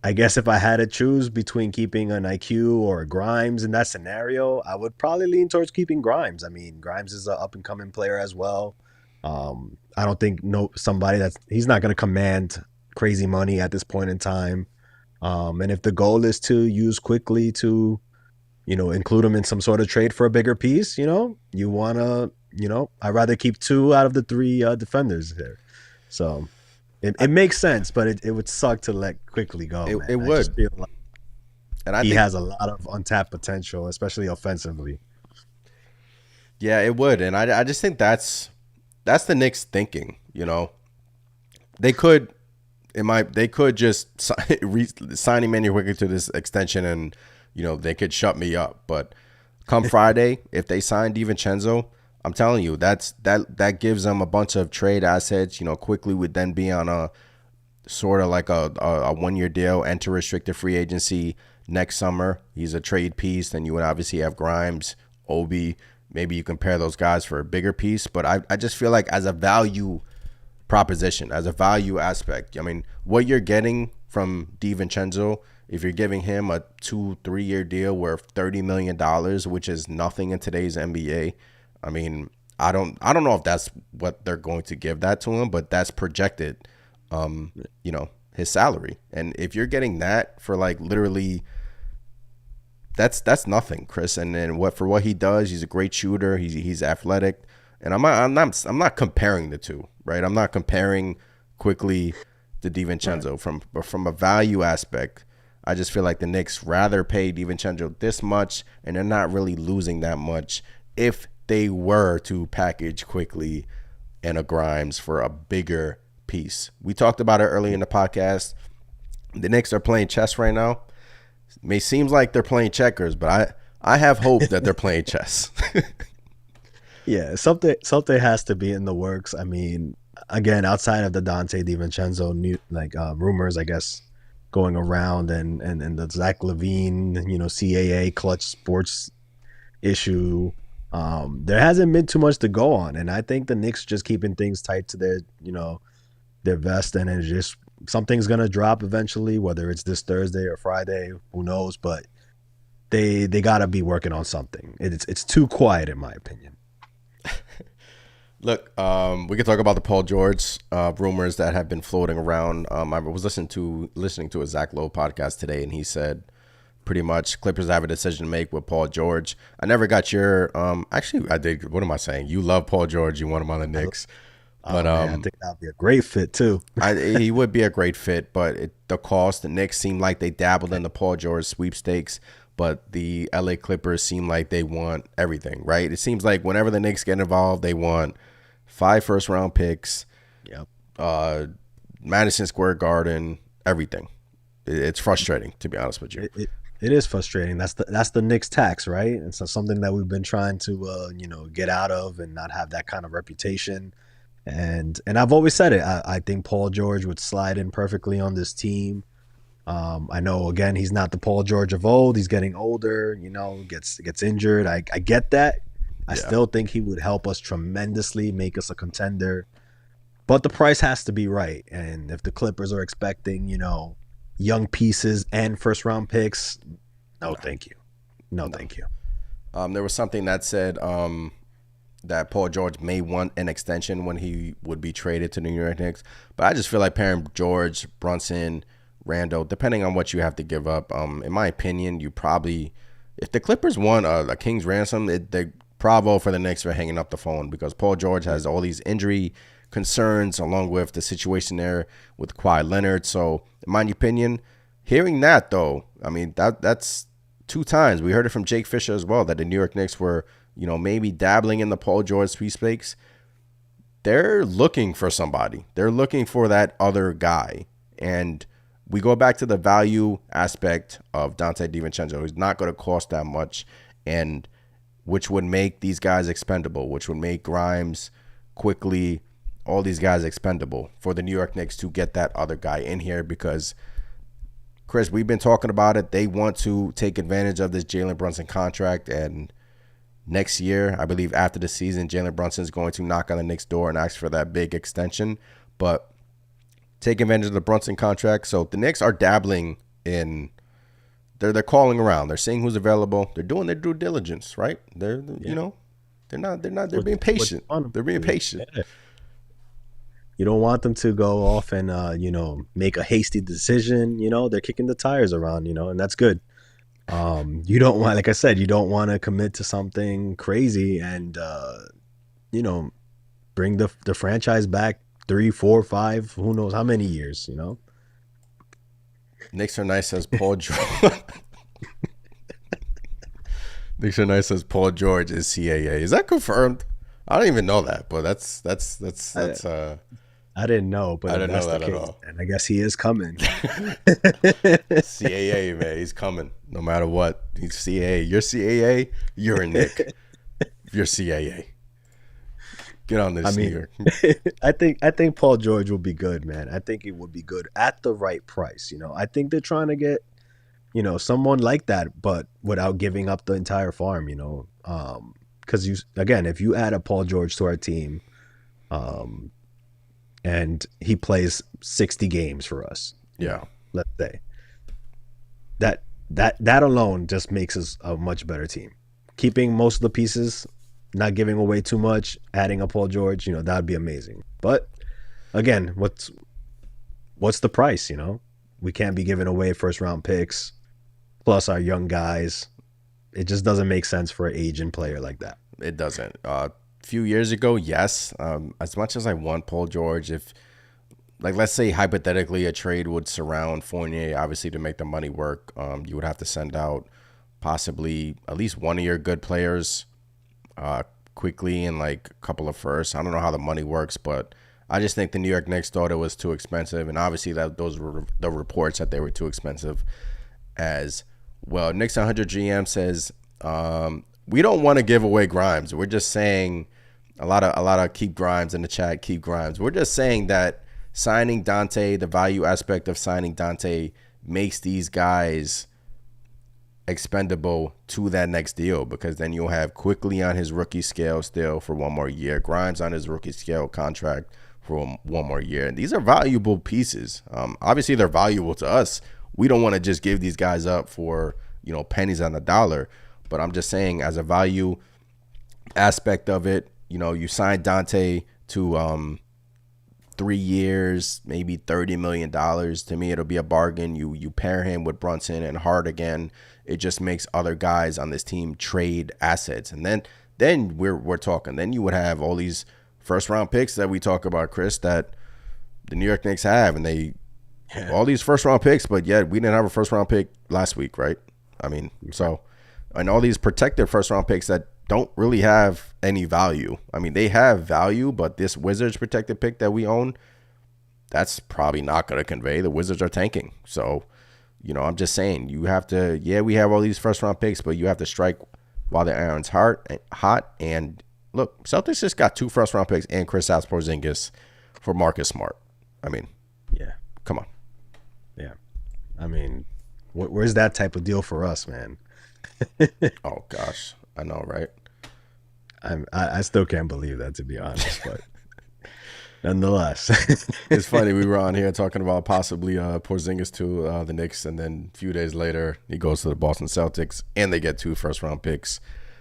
I guess if I had to choose between keeping an IQ or a Grimes in that scenario, I would probably lean towards keeping Grimes. I mean, Grimes is an up-and-coming player as well. I don't think somebody he's not going to command crazy money at this point in time. And if the goal is to use Quickley to, include him in some sort of trade for a bigger piece, you want to, I'd rather keep 2 out of the 3 defenders there. So it makes sense, but it would suck to let Quickley go. It would. I just feel like he has a lot of untapped potential, especially offensively. Yeah, it would. And I just think that's the Knicks thinking, They could just sign Immanuel Quickley to this extension and, they could shut me up. But come Friday, if they sign DiVincenzo, I'm telling you, that gives them a bunch of trade assets. Quickly would then be on a sort of like a 1-year deal, enter restricted free agency next summer. He's a trade piece. Then you would obviously have Grimes, Obi. Maybe you compare those guys for a bigger piece. But I just feel like as a value proposition, as a value aspect, I mean, what you're getting from DiVincenzo, if you're giving him a 2-3 year deal worth $30 million, which is nothing in today's NBA, I mean, I don't know if that's what they're going to give that to him, but that's projected, his salary. And if you're getting that for like literally, that's nothing, Chris. And then what he does, he's a great shooter. He's athletic, and I'm not comparing the two, right? I'm not comparing Quickley to DiVincenzo from a value aspect. I just feel like the Knicks rather pay DiVincenzo this much, and they're not really losing that much if they were to package Quickley and a Grimes for a bigger piece. We talked about it earlier in the podcast. The Knicks are playing chess right now. It may seem like they're playing checkers, but I have hope that they're playing chess. Yeah, something has to be in the works. I mean, again, outside of the Dante DiVincenzo rumors, I guess, going around and the Zach LaVine, CAA clutch sports issue, there hasn't been too much to go on. And I think the Knicks just keeping things tight to their vest, and it's just something's gonna drop eventually, whether it's this Thursday or Friday, who knows, but they gotta be working on something. It's too quiet in my opinion. Look, we could talk about the Paul George rumors that have been floating around. I was listening to a Zach Lowe podcast today, and he said pretty much Clippers have a decision to make with Paul George. I never got your actually I did. What am I saying? You love Paul George. You want him on the Knicks. But man, I think that'd be a great fit too. He would be a great fit, but the cost, the Knicks seem like they dabbled in the Paul George sweepstakes, but the LA Clippers seem like they want everything, right? It seems like whenever the Knicks get involved, they want 5 first-round picks, Madison Square Garden, everything. It's frustrating, to be honest with you. It is frustrating. That's the Knicks tax, right? And so something that we've been trying to get out of and not have that kind of reputation. And I've always said it. I think Paul George would slide in perfectly on this team. I know, again, he's not the Paul George of old. He's getting older, gets injured. I get that. I still think he would help us tremendously, make us a contender. But the price has to be right. And if the Clippers are expecting, young pieces and first-round picks, no, thank you. No, thank you. There was something that said that Paul George may want an extension when he would be traded to the New York Knicks. But I just feel like pairing George, Brunson, Randall, depending on what you have to give up, in my opinion, you probably, if the Clippers want a king's ransom, they bravo for the Knicks for hanging up the phone, because Paul George has all these injury concerns along with the situation there with Kawhi Leonard. So in my opinion, hearing that though, I mean, that's 2 times. We heard it from Jake Fisher as well, that the New York Knicks were, maybe dabbling in the Paul George sweepstakes. They're looking for somebody. They're looking for that other guy. And we go back to the value aspect of Dante DiVincenzo. He's not going to cost that much, and which would make these guys expendable, which would make Grimes, Quickley, all these guys expendable for the New York Knicks to get that other guy in here. Because, Chris, we've been talking about it. They want to take advantage of this Jalen Brunson contract, and next year, I believe after the season, Jalen Brunson is going to knock on the Knicks' door and ask for that big extension. But take advantage of the Brunson contract. So the Knicks are dabbling in. They're calling around. They're seeing who's available. They're doing their due diligence, right? They're They're being patient. They're being patient. Yeah. You don't want them to go off and make a hasty decision. They're kicking the tires around. And that's good. You don't want, like I said, you don't want to commit to something crazy and bring the franchise back 3, 4, 5, who knows how many years. Knicks are nice as Paul George. Knicks are nice as Paul George is CAA. Is that confirmed? I don't even know that, but that's. I didn't know, but I didn't know that at all. And I guess he is coming. CAA, man, he's coming no matter what. He's CAA. You're CAA. You're a Knick. You're CAA. Get on I this, New mean, York. I think Paul George will be good, man. I think it would be good at the right price. I think they're trying to get someone like that, but without giving up the entire farm. Because if you add a Paul George to our team, um, and he plays 60 games for us, Yeah. let's say that alone just makes us a much better team. Keeping most of the pieces, not giving away too much, adding a Paul George, that'd be amazing. But again, what's the price? We can't be giving away first round picks plus our young guys. It just doesn't make sense for an aging player like that. It doesn't. A few years ago, yes. As much as I want Paul George, if like let's say hypothetically a trade would surround Fournier, obviously to make the money work, you would have to send out possibly at least one of your good players, Quickley and like a couple of firsts. I don't know how the money works, but I just think the New York Knicks thought it was too expensive, and obviously those were the reports that they were too expensive as well. Knicks 100 GM says we don't want to give away Grimes. We're just saying a lot of keep Grimes in the chat. Keep Grimes. We're just saying that signing Dante, the value aspect of signing Dante, makes these guys expendable to that next deal, because then you'll have Quickley on his rookie scale still for one more year, Grimes on his rookie scale contract for one more year, and these are valuable pieces. Obviously, they're valuable to us. We don't want to just give these guys up for pennies on the dollar, but I'm just saying as a value aspect of it, you signed Dante to 3 years, maybe $30 million. To me, it'll be a bargain. You pair him with Brunson and Hart again. It just makes other guys on this team trade assets. And then we're talking. Then you would have all these first round picks that we talk about, Chris, that the New York Knicks have. And all these first round picks, but yet we didn't have a first round pick last week, right? I mean, so, and all these protected first round picks that don't really have any value. I mean, they have value, but this Wizards protected pick that we own, that's probably not going to convey. The Wizards are tanking. So, I'm just saying, you have to, we have all these first round picks, but you have to strike while the iron's hot. And look, Celtics just got 2 first round picks and Kristaps Porzingis for Marcus Smart. I mean, yeah, come on. Yeah. I mean, where's that type of deal for us, man? Oh, gosh. I know, right? I still can't believe that, to be honest, but nonetheless. It's funny, we were on here talking about possibly Porzingis to the Knicks, and then a few days later he goes to the Boston Celtics and they get 2 first round picks.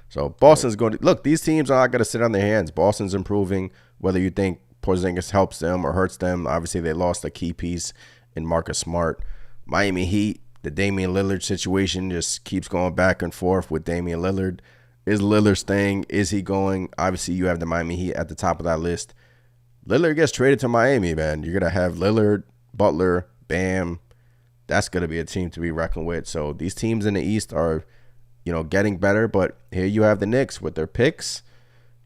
So Boston's going to look, these teams are not going to sit on their hands. Boston's improving, whether you think Porzingis helps them or hurts them. Obviously they lost a key piece in Marcus Smart. Miami Heat, the Damian Lillard situation just keeps going back and forth with Damian Lillard. Is Lillard staying? Is he going? Obviously, you have the Miami Heat at the top of that list. Lillard gets traded to Miami, man. You're going to have Lillard, Butler, Bam. That's going to be a team to be reckoned with. So these teams in the East are, getting better. But here you have the Knicks with their picks.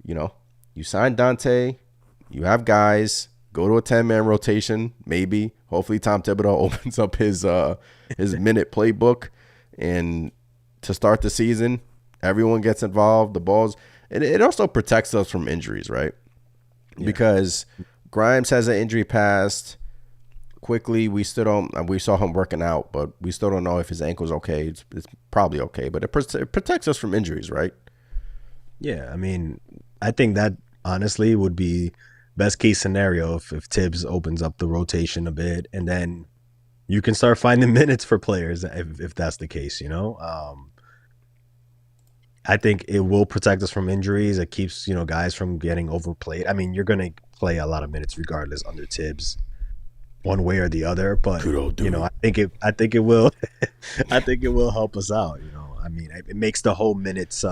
You sign Dante. You have guys. Go to a 10-man rotation, maybe. Hopefully Tom Thibodeau opens up his minute playbook. And to start the season, everyone gets involved. The balls, and it also protects us from injuries, right? Yeah. Because Grimes has an injury past. Quickley, we saw him working out, but we still don't know if his ankle's okay. It's probably okay, but it protects us from injuries, right? Yeah, I mean, I think that honestly would be best case scenario if Tibbs opens up the rotation a bit, and then you can start finding minutes for players if that's the case, I think it will protect us from injuries. It keeps, guys from getting overplayed. I mean, you're going to play a lot of minutes regardless under Tibbs, one way or the other. But I think it will. I think it will help us out. I mean, it makes the whole minutes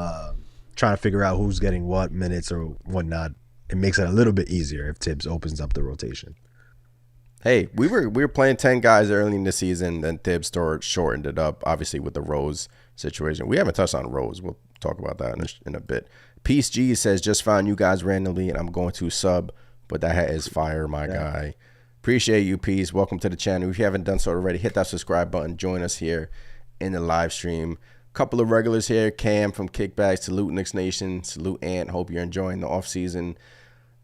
trying to figure out who's getting what minutes or whatnot. It makes it a little bit easier if Tibbs opens up the rotation. Hey, we were playing 10 guys early in the season, then Tibbs shortened it up, obviously with the Rose situation. We haven't touched on Rose. We'll talk about that in a bit. Peace G says, just found you guys randomly, and I'm going to sub, but that hat is fire, my guy. Appreciate you, Peace. Welcome to the channel. If you haven't done so already, hit that subscribe button. Join us here in the live stream. Couple of regulars here. Cam from Kickbacks. Salute Knicks Nation. Salute Ant. Hope you're enjoying the offseason.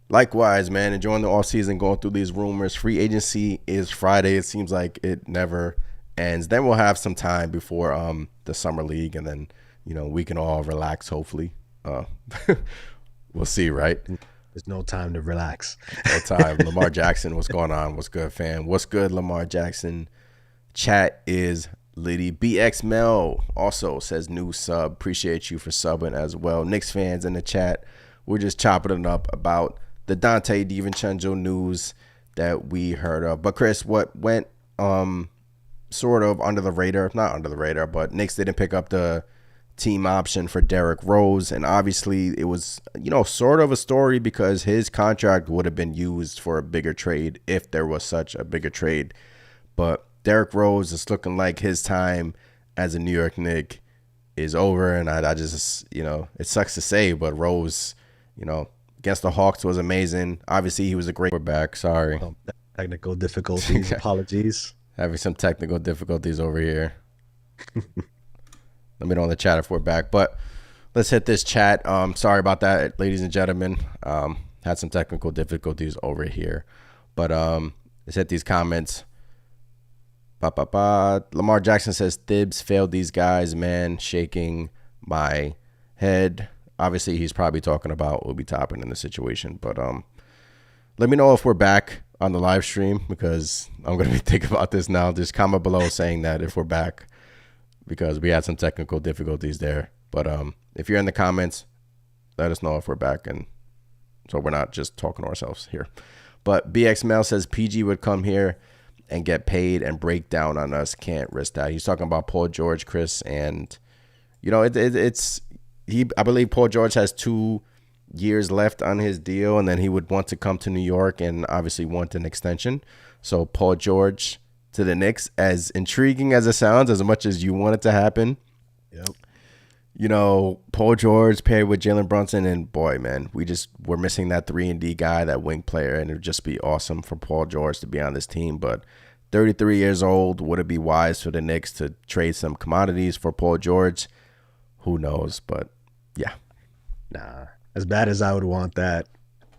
Likewise, man. Enjoying the off season, going through these rumors. Free agency is Friday. It seems like it never ends. Then we'll have some time before the summer league, and then we can all relax. Hopefully, we'll see. Right? There's no time to relax. No time. Lamar Jackson, what's going on? What's good, fam? What's good, Lamar Jackson? Chat is Liddy. BX Mel also says new sub. Appreciate you for subbing as well. Knicks fans in the chat. We're just chopping it up about the Dante DiVincenzo news that we heard of. But Chris, what went sort of under the radar, not under the radar, but Knicks didn't pick up the team option for Derrick Rose. And obviously it was, sort of a story because his contract would have been used for a bigger trade if there was such a bigger trade. But Derrick Rose is looking like his time as a New York Knick is over. And I just, it sucks to say, but Rose, against the Hawks was amazing. Obviously, he was a great quarterback. Sorry. Technical difficulties. Apologies. Having some technical difficulties over here. Let me know in the chat if we're back. But let's hit this chat. Sorry about that, ladies and gentlemen. Had some technical difficulties over here. But let's hit these comments. Lamar Jackson says, Thibs failed these guys, man. Shaking my head. Obviously, he's probably talking about Obi Toppin in the situation. But let me know if we're back on the live stream because I'm going to be thinking about this now. Just comment below saying that if we're back because we had some technical difficulties there. But if you're in the comments, let us know if we're back. And so we're not just talking to ourselves here. But BX Mel says PG would come here and get paid and break down on us. Can't risk that. He's talking about Paul George, Chris. And, I believe Paul George has 2 years left on his deal, and then he would want to come to New York and obviously want an extension. So Paul George to the Knicks, as intriguing as it sounds, as much as you want it to happen. Yep. Paul George paired with Jalen Brunson, and boy, man, we're missing that 3-and-D guy, that wing player, and it would just be awesome for Paul George to be on this team. But 33 years old, would it be wise for the Knicks to trade some commodities for Paul George? Who knows? But yeah. Nah. As bad as I would want that,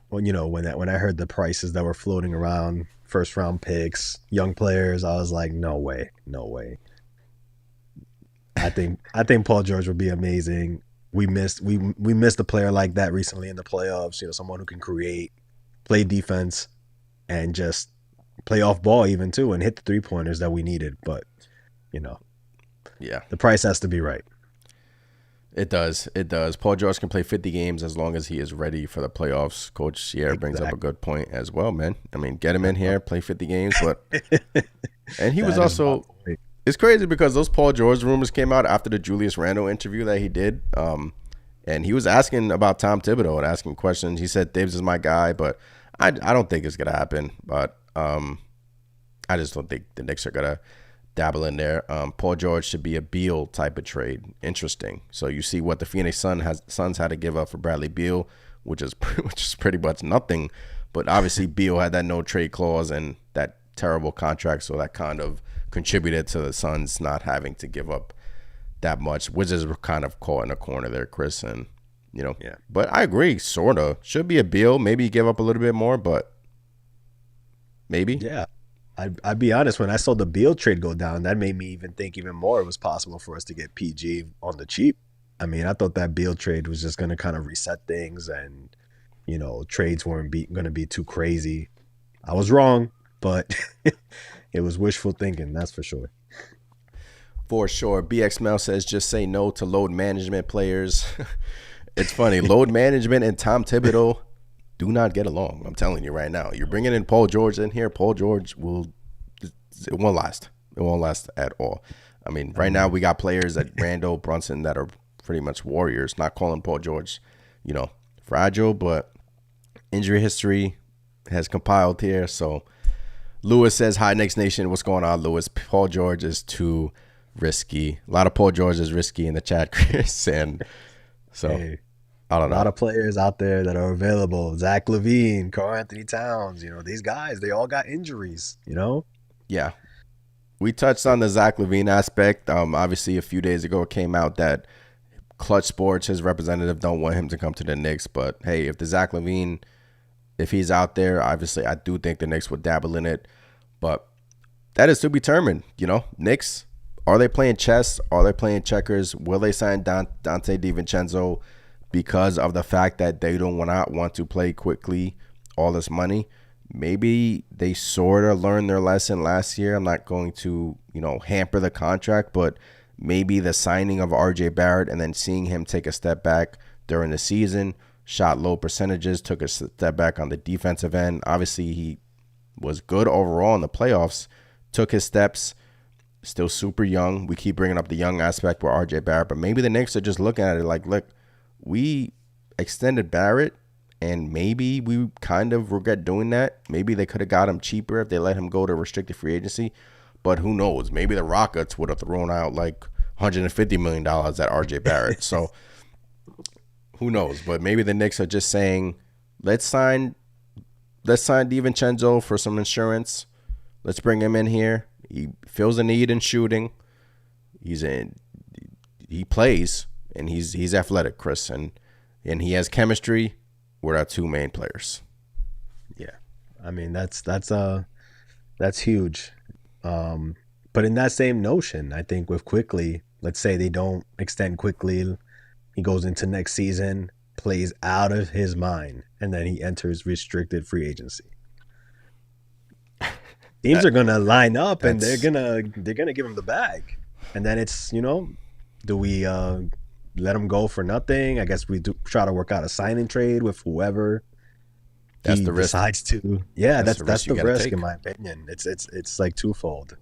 when I heard the prices that were floating around, first round picks, young players, I was like, no way. I think Paul George would be amazing. We missed a player like that recently in the playoffs, someone who can create, play defense, and just play off ball even too, and hit the 3-pointers that we needed. But, yeah, the price has to be right. It does. Paul George can play 50 games as long as he is ready for the playoffs. Coach Sierra brings up a good point as well, man. I mean, get him in here, play 50 games. But and he was also – it's crazy because those Paul George rumors came out after the Julius Randle interview that he did. And he was asking about Tom Thibodeau and asking questions. He said, Thibs is my guy, but I don't think it's going to happen. But I just don't think the Knicks are going to dabble in there. Paul George should be a Beal type of trade. Interesting. So you see what the Phoenix Suns had to give up for Bradley Beal, which is pretty much nothing. But obviously Beal had that no trade clause and that terrible contract, so that kind of contributed to the Suns not having to give up that much. Wizards were kind of caught in a corner there, Chris, and yeah. But I agree, sorta should be a Beal. Maybe give up a little bit more, but maybe. Yeah. I'd be honest, when I saw the Beal trade go down, that made me even think even more it was possible for us to get PG on the cheap. I mean, I thought that Beal trade was just going to kind of reset things and, trades weren't going to be too crazy. I was wrong, but it was wishful thinking, that's for sure. For sure. BX Mel says, just say no to load management players. It's funny. Load management and Tom Thibodeau do not get along. I'm telling you right now. You're bringing in Paul George in here. Paul George it won't last. It won't last at all. I mean, right now we got players like Randall, Brunson that are pretty much warriors. Not calling Paul George, fragile, but injury history has compiled here. So Lewis says, hi, Knicks Nation. What's going on, Lewis? Paul George is too risky. A lot of Paul George is risky in the chat, Chris. And so... Hey. I don't know. A lot of players out there that are available. Zach LaVine, Karl Anthony Towns. These guys, they all got injuries, Yeah. We touched on the Zach LaVine aspect. Obviously, a few days ago, it came out that Clutch Sports, his representative, don't want him to come to the Knicks. But, hey, if the Zach LaVine If he's out there, obviously, I do think the Knicks would dabble in it. But that is to be determined. Knicks, are they playing chess? Are they playing checkers? Will they sign Dante DiVincenzo because of the fact that they don't want to play Quickley all this money? Maybe they sort of learned their lesson last year. I'm not going to, hamper the contract, but maybe the signing of RJ Barrett and then seeing him take a step back during the season, shot low percentages, took a step back on the defensive end. Obviously, he was good overall in the playoffs, took his steps, still super young. We keep bringing up the young aspect with RJ Barrett, but maybe the Knicks are just looking at it like, look, we extended Barrett, and maybe we kind of regret doing that. Maybe they could have got him cheaper if they let him go to restricted free agency. But who knows? Maybe the Rockets would have thrown out like $150 million at RJ Barrett. So who knows? But maybe the Knicks are just saying, let's sign DiVincenzo for some insurance. Let's bring him in here. He feels a need in shooting. He plays, and he's athletic, Chris, and he has chemistry with our two main players. Yeah, I mean that's huge. But in that same notion, I think with Quickley, let's say they don't extend Quickley, he goes into next season, plays out of his mind, and then he enters restricted free agency. Teams are gonna line up and they're gonna give him the bag, and then it's do we let him go for nothing? I guess we do try to work out a signing trade with whoever. That's the risk. Decides to. Yeah, that's the risk take. In my opinion. It's like twofold.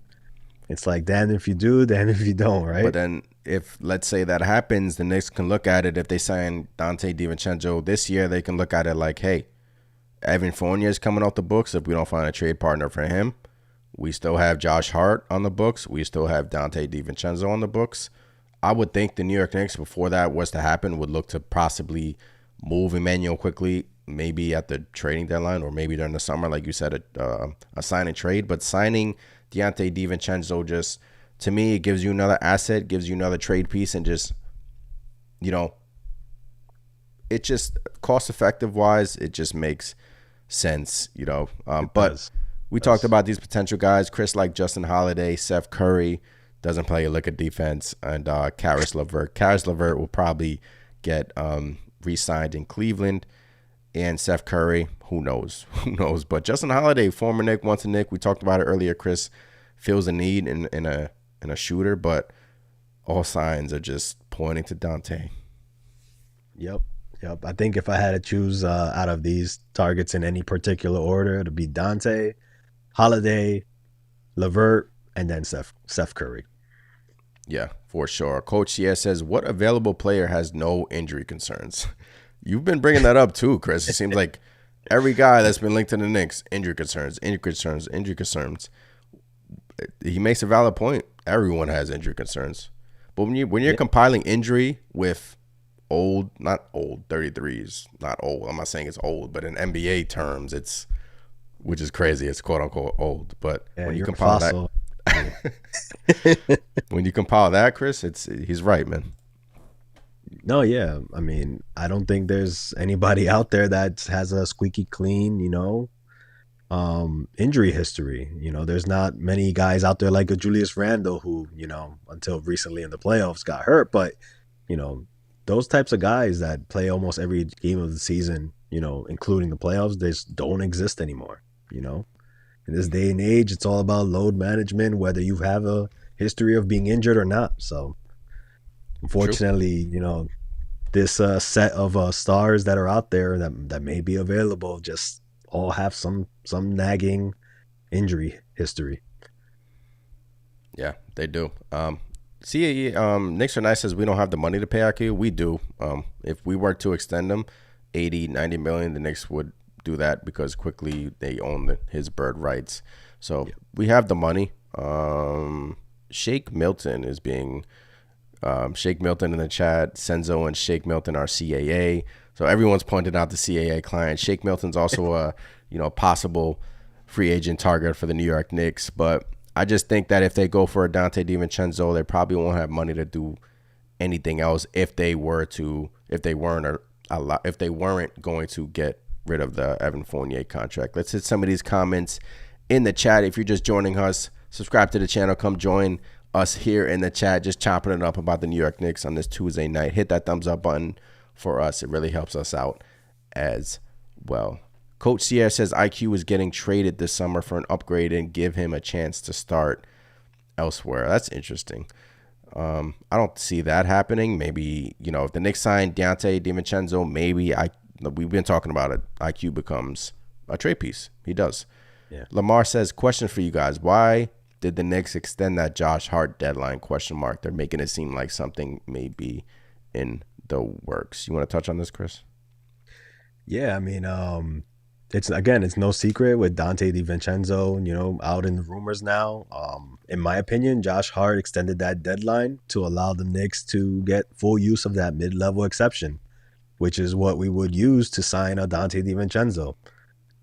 It's like damn if you do, damn if you don't, right? But then if let's say that happens, the Knicks can look at it. If they sign Dante DiVincenzo this year, they can look at it like, hey, Evan Fournier is coming off the books. If we don't find a trade partner for him, we still have Josh Hart on the books. We still have Dante DiVincenzo on the books. I would think the New York Knicks, before that was to happen, would look to possibly move Emmanuel Quickley, maybe at the trading deadline or maybe during the summer, like you said, a sign and trade. But signing Dante DiVincenzo just, to me, it gives you another asset, gives you another trade piece, and just, it just cost-effective wise, it just makes sense, But we talked about these potential guys. Chris like Justin Holiday, Seth Curry, doesn't play a lick of defense, and Karis LeVert. Karis LeVert will probably get re-signed in Cleveland, and Seth Curry, who knows? But Justin Holiday, former Knick, once a Knick, we talked about it earlier. Chris feels a need in a shooter, but all signs are just pointing to Dante. Yep. I think if I had to choose out of these targets in any particular order, it'd be Dante, Holiday, LeVert, and then Seth Curry. Yeah, for sure. Coach CS says, what available player has no injury concerns? You've been bringing that up too, Chris. It seems like every guy that's been linked to the Knicks, injury concerns. He makes a valid point. Everyone has injury concerns. But when you're compiling injury with not old, 33 is not old. I'm not saying it's old, but in NBA terms, which is crazy. It's quote unquote old. But when you compile that, when you compile that, Chris, he's right, man. No, yeah. I mean, I don't think there's anybody out there that has a squeaky clean, injury history. There's not many guys out there like a Julius Randle who, until recently in the playoffs got hurt. But, those types of guys that play almost every game of the season, including the playoffs, they just don't exist anymore, In this day and age, it's all about load management, whether you have a history of being injured or not. So, unfortunately, this set of stars that are out there that may be available just all have some nagging injury history. Yeah, they do. Knicks are nice, says we don't have the money to pay IQ. We do. If we were to extend them 80, 90 million, the Knicks would do that because Quickley they own his bird rights. So we have the money. Shake Milton is being Shake Milton in the chat. Senzo and Shake Milton are CAA. So everyone's pointed out the CAA client. Shake Milton's also a possible free agent target for the New York Knicks. But I just think that if they go for a Dante DiVincenzo, they probably won't have money to do anything else if they weren't going to get rid of the Evan Fournier contract. Let's hit some of these comments in the chat. If you're just joining us, subscribe to the channel. Come join us here in the chat, just chopping it up about the New York Knicks on this Tuesday night. Hit that thumbs up button for us. It really helps us out as well. Coach Sierra says IQ is getting traded this summer for an upgrade and give him a chance to start elsewhere. That's interesting. I don't see that happening. Maybe, if the Knicks sign Dante DiVincenzo, maybe we've been talking about it. IQ becomes a trade piece. He does. Yeah. Lamar says, question for you guys. Why did the Knicks extend that Josh Hart deadline? ? They're making it seem like something may be in the works. You want to touch on this, Chris? Yeah, I mean, it's no secret with Dante DiVincenzo, out in the rumors now. In my opinion, Josh Hart extended that deadline to allow the Knicks to get full use of that mid-level exception, which is what we would use to sign a Dante DiVincenzo.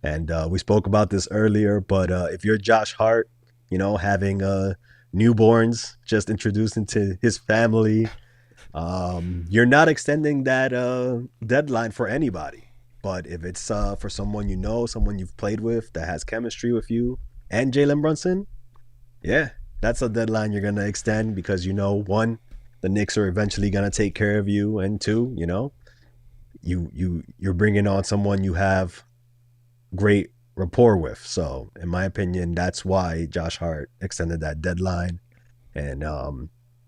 And we spoke about this earlier, but if you're Josh Hart, having newborns just introduced into his family, you're not extending that deadline for anybody. But if it's for someone someone you've played with that has chemistry with you and Jalen Brunson, yeah, that's a deadline you're going to extend because, one, the Knicks are eventually going to take care of you. And two, you're bringing on someone you have great rapport with. So in my opinion, that's why Josh Hart extended that deadline. And,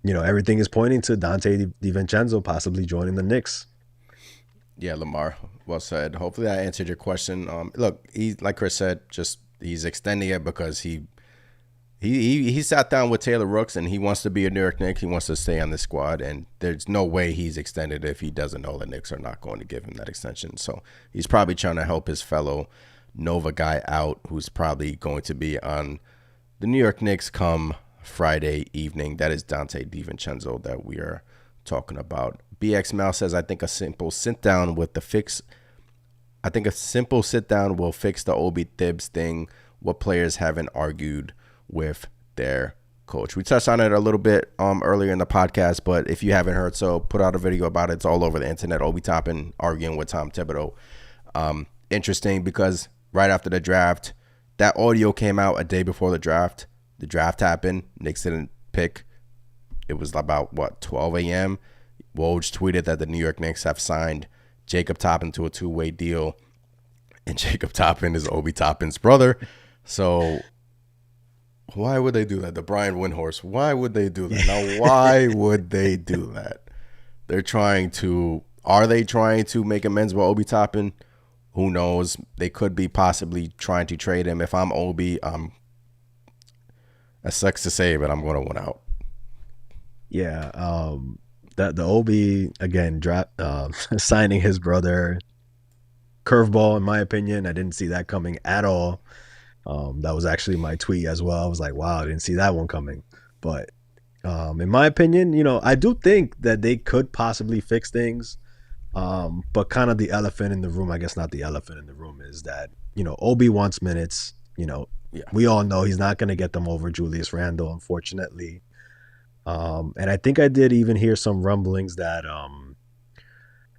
everything is pointing to Dante DiVincenzo possibly joining the Knicks. Yeah, Lamar, well said. Hopefully that answered your question. Look, like Chris said, he's extending it because he sat down with Taylor Rooks and he wants to be a New York Knicks. He wants to stay on the squad, and there's no way he's extended if he doesn't know the Knicks are not going to give him that extension. So he's probably trying to help his fellow Nova guy out, who's probably going to be on the New York Knicks come Friday evening. That is Dante DiVincenzo that we are talking about. BX Mal says, I think a simple sit down will fix the Obi Thibs thing. What players haven't argued with their coach. We touched on it a little bit earlier in the podcast, but if you haven't heard, so put out a video about it. It's all over the internet. Obi Toppin arguing with Tom Thibodeau. Interesting because right after the draft, that audio came out a day before the draft. The draft happened. Knicks didn't pick. It was about 12 a.m. Woj tweeted that the New York Knicks have signed Jacob Toppin to a 2-way deal, and Jacob Toppin is Obi Toppin's brother. So why would they do that? The Brian Windhorst. Why would they do that? Now, why would they do that? Are they trying to make amends with Obi Toppin? Who knows? They could be possibly trying to trade him. If I'm Obi, it sucks to say, but I'm going to win out. Yeah, the Obi again signing his brother, curveball in my opinion. I didn't see that coming at all. That was actually my tweet as well. I was like, wow, I didn't see that one coming. But in my opinion, I do think that they could possibly fix things. But kind of the elephant in the room, I guess not the elephant in the room, is that Obi wants minutes. We all know he's not going to get them over Julius Randle, unfortunately. And I think I did even hear some rumblings that,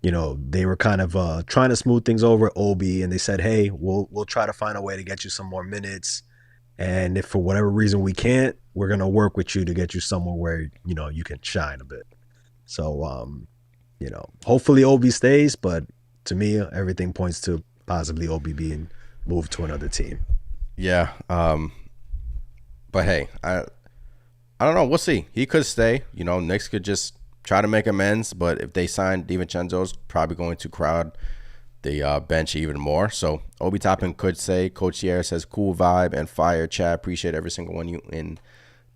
they were kind of trying to smooth things over Obi, and they said, hey, we'll try to find a way to get you some more minutes. And if for whatever reason we can't, we're going to work with you to get you somewhere where, you can shine a bit. So, hopefully Obi stays, but to me, everything points to possibly Obi being moved to another team. Yeah. But hey, I don't know. We'll see. He could stay. Knicks could just try to make amends. But if they sign DiVincenzo, it's probably going to crowd the bench even more. So Obi Toppin could say. Coach Sierra says, cool vibe and fire chat. Appreciate every single one of you in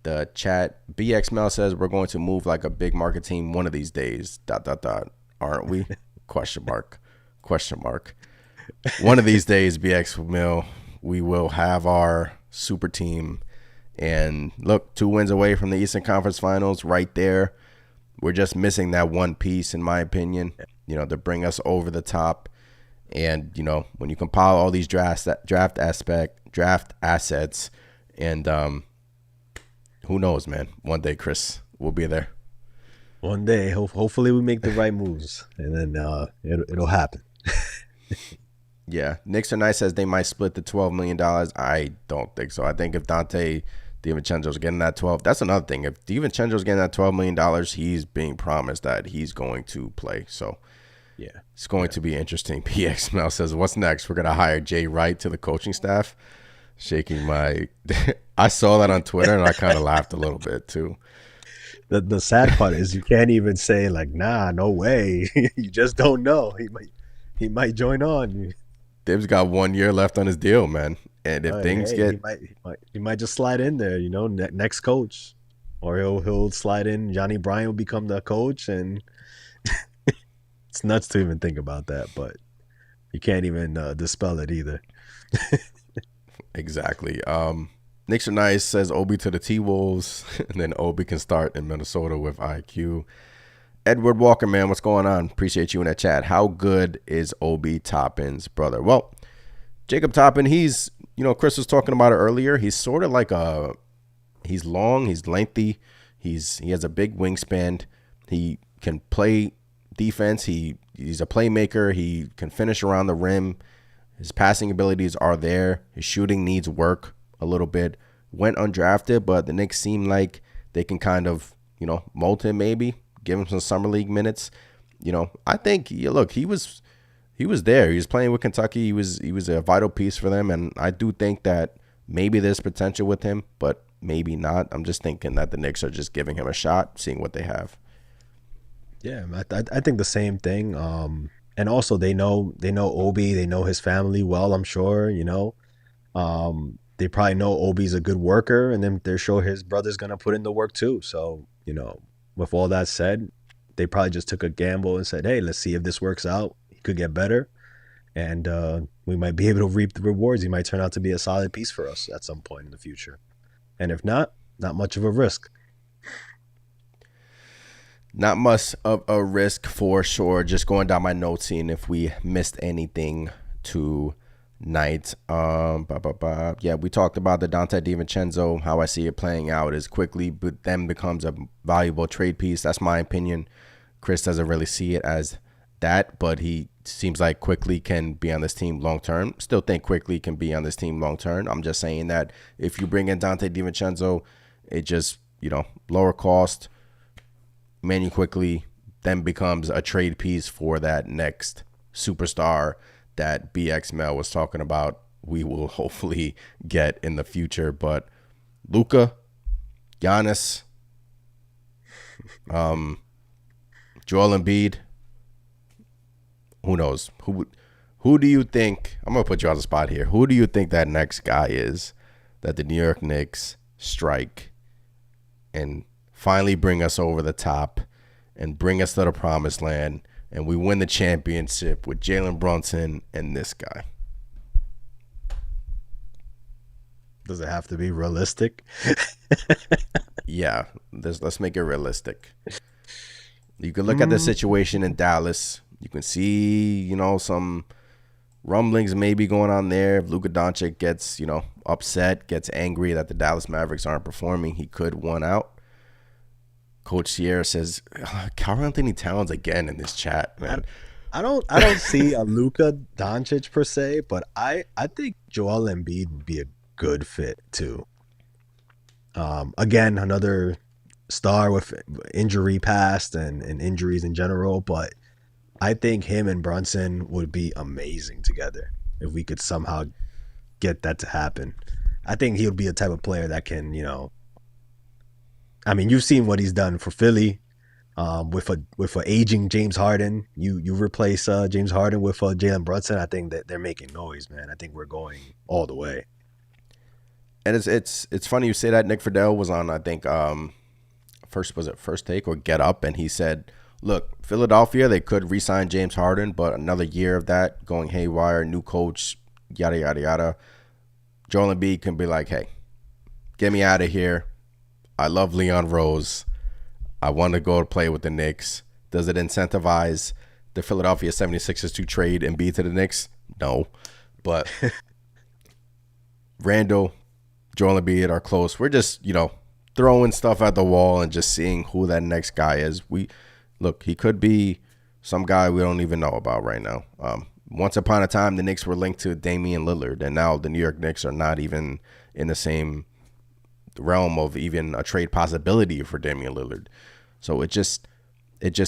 the chat. BX Mel says, we're going to move like a big market team one of these days. ... Aren't we? ? One of these days, BX Mel, we will have our super team. And look, 2 wins away from the Eastern Conference Finals right there. We're just missing that one piece, in my opinion, to bring us over the top. And, when you compile all these draft assets, and who knows, man, one day, Chris, we'll be there. One day, hopefully we make the right moves, and then it'll happen. Yeah, Knicks are nice says they might split the $12 million. I don't think so. I think if Dante DiVincenzo's getting that 12, that's another thing. If DiVincenzo's getting that $12 million, he's being promised that he's going to play. So Yeah. it's going to be interesting. PX Mel says, what's next? We're going to hire Jay Wright to the coaching staff. Shaking my I saw that on Twitter and I kind of laughed a little bit too. The sad part is you can't even say like, nah, no way. You just don't know. He might join on. Dib's got 1 year left on his deal, man. And if things get, he might just slide in there, you know, next coach, or he'll slide in. Johnny Bryant will become the coach, and it's nuts to even think about that. But you can't even dispel it either. exactly. Knicks are nice says Obi to the T-Wolves, and then Obi can start in Minnesota with IQ. Edward Walker, man, what's going on? Appreciate you in that chat. How good is Obi Toppin's brother? Well, Jacob Toppin, he's, you know, Chris was talking about it earlier. He's sort of like he's long, he's lengthy, he has a big wingspan. He can play defense. He's a playmaker. He can finish around the rim. His passing abilities are there. His shooting needs work a little bit. Went undrafted, but the Knicks seem like they can kind of, you know, mold him maybe, give him some summer league minutes. You know, I think, look, he was there. He was playing with Kentucky. He was a vital piece for them, and I do think that maybe there's potential with him, but maybe not. I'm just thinking that the Knicks are just giving him a shot, seeing what they have. Yeah, I think the same thing. And also they know Obi, they know his family well, I'm sure, you know. They probably know Obi's a good worker, and then they're sure his brother's gonna put in the work too. So, you know, with all that said, they probably just took a gamble and said, hey, let's see if this works out. He could get better, and we might be able to reap the rewards. He might turn out to be a solid piece for us at some point in the future. And if not much of a risk. Not much of a risk for sure. Just going down my notes, seeing if we missed anything tonight. Yeah, we talked about the Dante DiVincenzo. How I see it playing out is Quickley, but then becomes a valuable trade piece. That's my opinion. Chris doesn't really see it as that, but he seems like Quickley can be on this team long term. Still think Quickley can be on this team long term. I'm just saying that if you bring in Dante DiVincenzo, it just, you know, lower cost. Manu Quickley then becomes a trade piece for that next superstar that BX Mel was talking about. We will hopefully get in the future, but Luka, Giannis, Joel Embiid, who knows? Who do you think? I'm gonna put you on the spot here. Who do you think that next guy is that the New York Knicks strike and finally bring us over the top and bring us to the promised land, and we win the championship with Jalen Brunson and this guy? Does it have to be realistic? Yeah, let's make it realistic. You can look at the situation in Dallas. You can see, you know, some rumblings maybe going on there. If Luka Doncic gets, you know, upset, gets angry that the Dallas Mavericks aren't performing, he could want out. Coach Sierra says, Karl Anthony Towns again in this chat, man. I don't see a Luka Doncic per se, but I think Joel Embiid would be a good fit too. Again, another star with injury past and injuries in general, but I think him and Brunson would be amazing together if we could somehow get that to happen. I think he would be a type of player that can, you know, I mean, you've seen what he's done for Philly with a aging James Harden. You replace James Harden with Jalen Brunson. I think that they're making noise, man. I think we're going all the way. And it's funny you say that. Nick Friedel was on, I think, First Take or Get Up, and he said, look, Philadelphia, they could re-sign James Harden, but another year of that going haywire, new coach, yada, yada, yada. Joel Embiid can be like, hey, get me out of here. I love Leon Rose. I want to go to play with the Knicks. Does it incentivize the Philadelphia 76ers to trade Embiid to the Knicks? No. But Randall, Joel Embiid are close. We're just, you know, throwing stuff at the wall and just seeing who that next guy is. Look, he could be some guy we don't even know about right now. Once upon a time, the Knicks were linked to Damian Lillard, and now the New York Knicks are not even in the same realm of even a trade possibility for Damian Lillard. So it just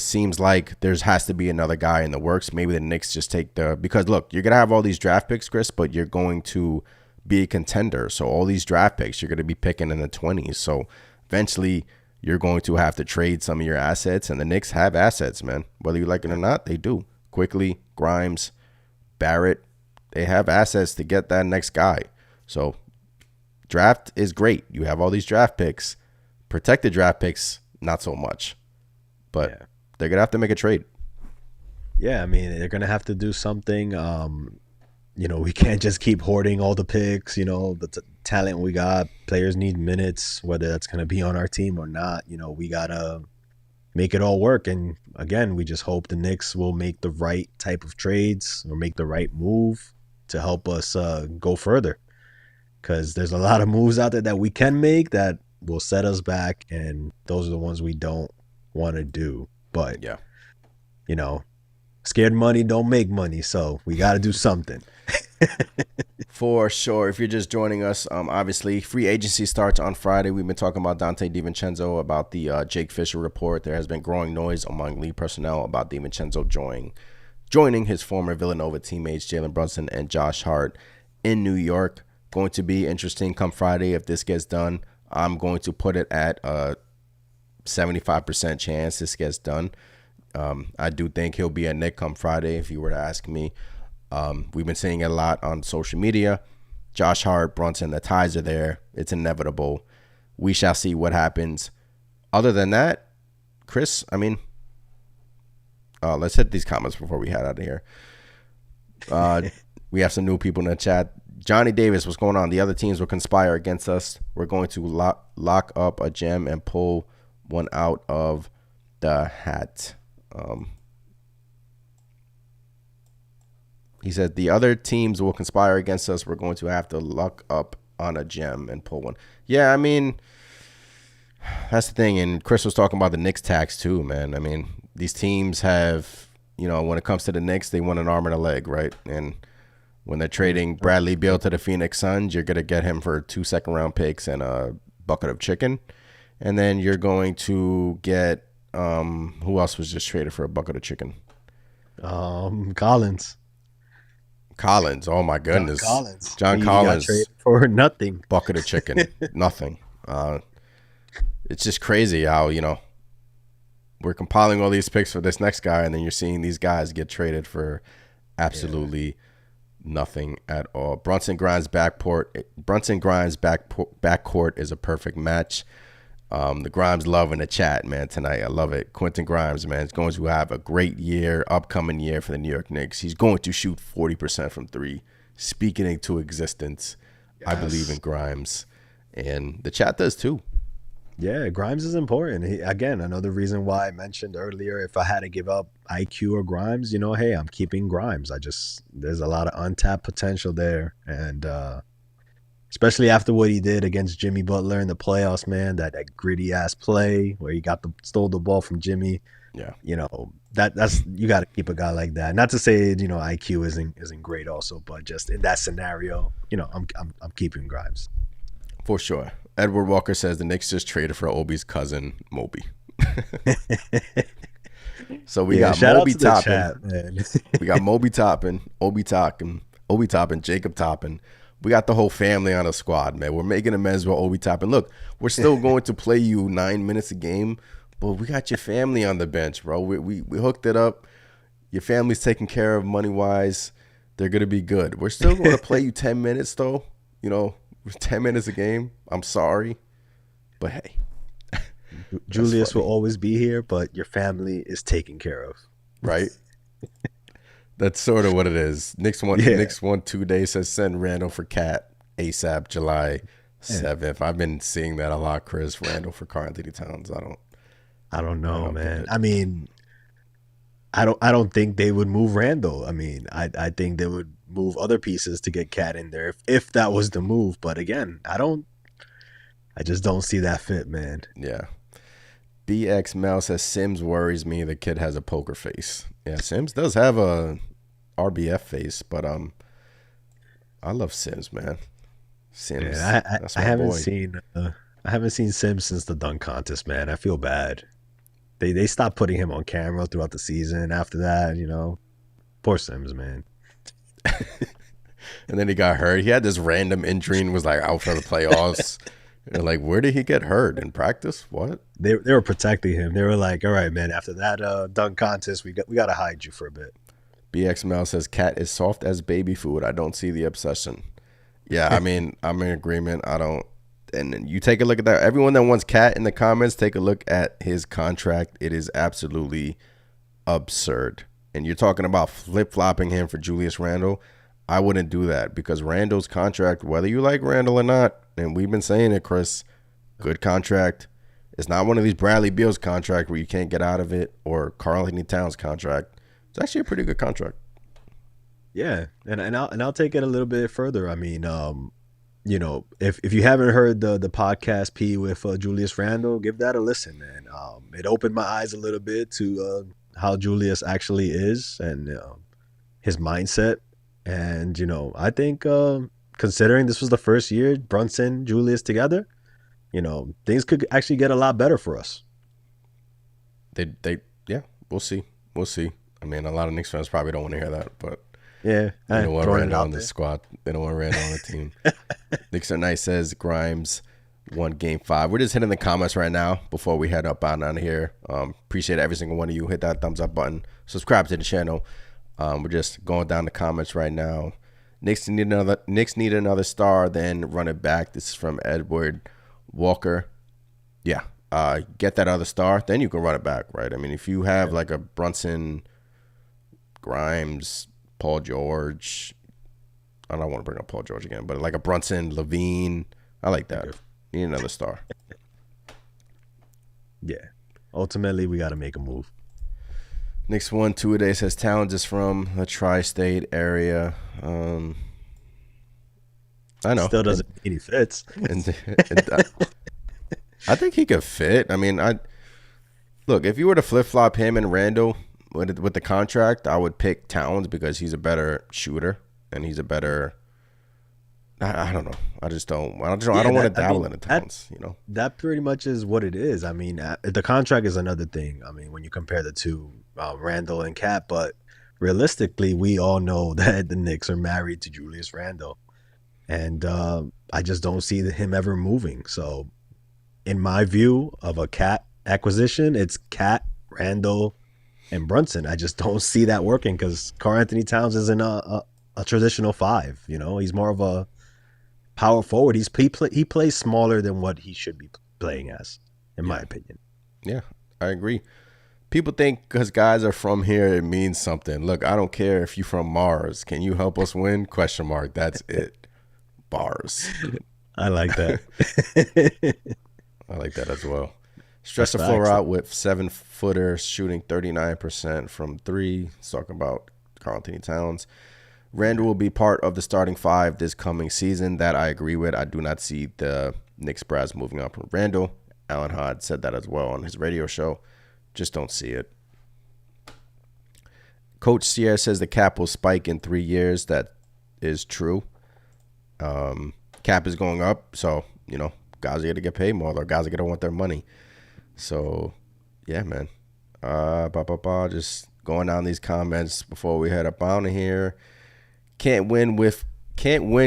seems like there has to be another guy in the works. Maybe the Knicks just take because look, you're gonna have all these draft picks, Chris, but you're going to be a contender. So all these draft picks, you're gonna be picking in the 20s. So eventually, you're going to have to trade some of your assets, and the Knicks have assets, man. Whether you like it or not, they do. Quickley, Grimes, Barrett, they have assets to get that next guy. So draft is great. You have all these draft picks. Protected draft picks, not so much. But they're going to have to make a trade. Yeah, I mean, they're going to have to do something. We can't just keep hoarding all the picks. The talent we got, players need minutes, whether that's going to be on our team or not. We got to make it all work. And again, we just hope the Knicks will make the right type of trades or make the right move to help us go further. Because there's a lot of moves out there that we can make that will set us back. And those are the ones we don't want to do. But, scared money don't make money. So we got to do something. For sure. If you're just joining us, obviously free agency starts on Friday. We've been talking about Donte DiVincenzo, about the Jake Fisher report. There has been growing noise among league personnel about DiVincenzo joining his former Villanova teammates Jalen Brunson and Josh Hart in New York. Going to be interesting come Friday if this gets done. I'm going to put it at a 75% chance this gets done. I do think he'll be a Knick come Friday if you were to ask me. We've been seeing it a lot on social media. Josh Hart, Brunson, the ties are there. It's inevitable. We shall see what happens. Other than that, Chris, let's hit these comments before we head out of here. We have some new people in the chat. Johnny Davis, what's going on? The other teams will conspire against us. We're going to lock up a gem and pull one out of the hat. He said the other teams will conspire against us. We're going to have to luck up on a gem and pull one. Yeah, that's the thing. And Chris was talking about the Knicks tax too, man. These teams have, when it comes to the Knicks, they want an arm and a leg, right? And when they're trading Bradley Beal to the Phoenix Suns, you're going to get him for 2 second-round picks and a bucket of chicken. And then you're going to get, who else was just traded for a bucket of chicken? Collins. Oh my goodness. John He Collins got traded for nothing. bucket of chicken. Nothing. It's just crazy how, we're compiling all these picks for this next guy, and then you're seeing these guys get traded for absolutely nothing at all. Brunson Grimes backcourt is a perfect match. The Grimes love in the chat, man, tonight. I love it. Quentin Grimes, man, is going to have a great upcoming year for the New York Knicks. He's going to shoot 40% from three. Speaking into existence, yes. I believe in Grimes. And the chat does too. Yeah, Grimes is important. Again, another reason why I mentioned earlier, if I had to give up IQ or Grimes, hey, I'm keeping Grimes. There's a lot of untapped potential there. And, especially after what he did against Jimmy Butler in the playoffs, man, that gritty ass play where he stole the ball from Jimmy. Yeah. That's you got to keep a guy like that. Not to say, IQ isn't great also, but just in that scenario, I'm keeping Grimes. For sure. Edward Walker says the Knicks just traded for Obi's cousin, Moby. So we got Moby Toppin. We got Moby Toppin, Obi Toppin, Jacob Toppin. We got the whole family on the squad, man. We're making amends with Obi Toppin. Look, we're still going to play you 9 minutes a game, but we got your family on the bench, bro. We hooked it up. Your family's taken care of money-wise. They're going to be good. We're still going to play you 10 minutes, though. 10 minutes a game. I'm sorry. But, hey. Julius will always be here, but your family is taken care of. Right? That's sort of what it is. Knicks won 2 days. Says send Randall for Cat ASAP July 7th. I've been seeing that a lot, Chris. Randall for Karl-Anthony Towns. I don't know, man. I don't think they would move Randall. I think they would move other pieces to get Cat in there if that was the move. But again, I just don't see that fit, man. Yeah. BX Mel says Sims worries me. The kid has a poker face. Yeah, Sims does have a RBF face, but I love Sims, man. Sims, Yeah, that's I my haven't boy. seen I haven't seen Sims since the dunk contest, man. I feel bad. They stopped putting him on camera throughout the season. After that, poor Sims, man. And then he got hurt. He had this random injury and was like out for the playoffs. And like, where did he get hurt? In practice? What? They were protecting him. They were like, all right, man. After that dunk contest, we got to hide you for a bit. BX Mel says cat is soft as baby food. I don't see the obsession. Yeah, I mean, I'm in agreement. I don't. And then you take a look at that. Everyone that wants cat in the comments, take a look at his contract. It is absolutely absurd. And you're talking about flip-flopping him for Julius Randle. I wouldn't do that because Randle's contract, whether you like Randle or not, and we've been saying it, Chris, good contract. It's not one of these Bradley Beal's contract where you can't get out of it or Karl Anthony Towns contract. It's actually a pretty good contract. Yeah, and I'll take it a little bit further. I mean, if you haven't heard the podcast P with Julius Randle, give that a listen, man. It opened my eyes a little bit to how Julius actually is and his mindset. And I think considering this was the first year Brunson, Julius together, things could actually get a lot better for us. Yeah, we'll see. We'll see. I mean, a lot of Knicks fans probably don't want to hear that, but yeah, they don't want Randle on the squad. They don't want Randle on the team. Knicks are nice, says Grimes won game 5. We're just hitting the comments right now before we head up on here. Appreciate every single one of you. Hit that thumbs up button. Subscribe to the channel. We're just going down the comments right now. Knicks need another star, then run it back. This is from Edward Walker. Yeah, get that other star, then you can run it back, right? I mean, if you have like a Brunson, Grimes, Paul George, I don't want to bring up Paul George again, but like a Brunson, Levine, I like that. Need another star. Yeah, ultimately we got to make a move. Next one, two-a-day says Towns is from the tri-state area. I know. Still doesn't mean he fits. I think he could fit. I mean, look, if you were to flip-flop him and Randle with the contract, I would pick Towns because he's a better shooter and he's a better. I don't know. I don't want to dabble in the Towns. That pretty much is what it is. I mean, the contract is another thing. I mean, when you compare the two, Randle and Cat, but realistically, we all know that the Knicks are married to Julius Randle, and I just don't see him ever moving. So, in my view of a Cat acquisition, it's Cat, Randle, and Brunson. I just don't see that working because Karl Anthony Towns isn't a traditional 5. He's more of a power forward. He plays smaller than what he should be playing as, in my opinion. Yeah, I agree. People think because guys are from here, it means something. Look, I don't care if you're from Mars. Can you help us win? ? That's it. Bars. I like that. I like that as well. Stretch the floor out with 7-footer, shooting 39% from 3. Let's talk about Karl Anthony Towns. Randle will be part of the starting 5 this coming season. That I agree with. I do not see the Knicks brass moving up from Randle. Alan Hod said that as well on his radio show. Just don't see it. Coach Sierra says the cap will spike in 3 years. That is true. Cap is going up, so guys are gonna get paid more. Or guys are gonna want their money. So, yeah, man. Just going down these comments before we head up out of here. Can't win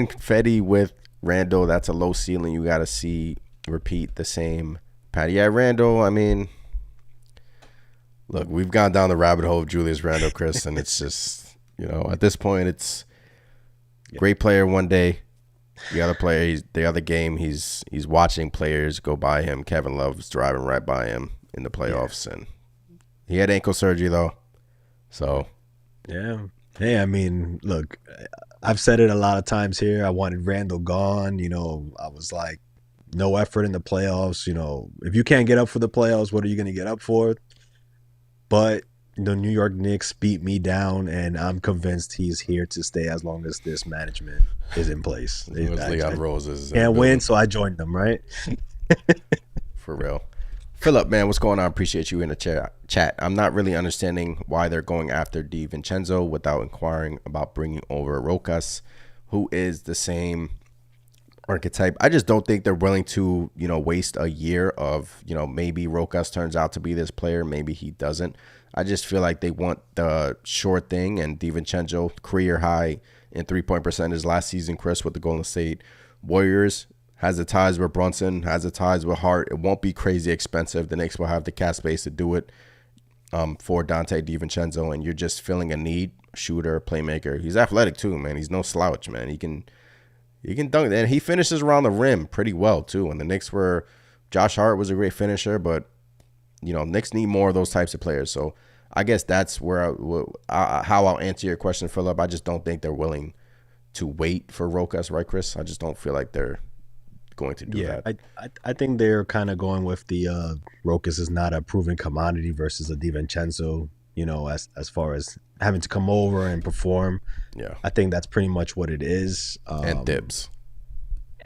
confetti with Randle. That's a low ceiling. You got to see repeat the same pattern. Yeah, Randle. I mean, look, we've gone down the rabbit hole of Julius Randle, Chris, and it's just at this point, it's great player one day. The other player, the other game, he's watching players go by him. Kevin Love's driving right by him in the playoffs, and he had ankle surgery though. So, yeah. Hey, I mean, look, I've said it a lot of times here. I wanted Randle gone. I was like, no effort in the playoffs. If you can't get up for the playoffs, what are you going to get up for? But the New York Knicks beat me down, and I'm convinced he's here to stay as long as this management is in place. Leon Rose is can't win, so I joined them, right? For real. Philip, man, what's going on? Appreciate you in the chat. I'm not really understanding why they're going after DiVincenzo without inquiring about bringing over Rokas, who is the same archetype. I just don't think they're willing to, waste a year of, maybe Rokas turns out to be this player, maybe he doesn't. I just feel like they want the short thing, and DiVincenzo, career high in 3-point percentage last season, Chris, with the Golden State Warriors. Has the ties with Brunson, has the ties with Hart. It won't be crazy expensive. The Knicks will have the cap space to do it for Dante DiVincenzo, and you're just filling a need. Shooter, playmaker. He's athletic too, man. He's no slouch, man. He can dunk, and he finishes around the rim pretty well too. And the Knicks Josh Hart was a great finisher, but Knicks need more of those types of players. So I guess that's where how I'll answer your question, Philip. I just don't think they're willing to wait for Rokas, right, Chris? I just don't feel like they're going to do that. I think they're kind of going with the Rokas is not a proven commodity versus a DiVincenzo, as far as having to come over and perform. Yeah. I think that's pretty much what it is. And Tibbs.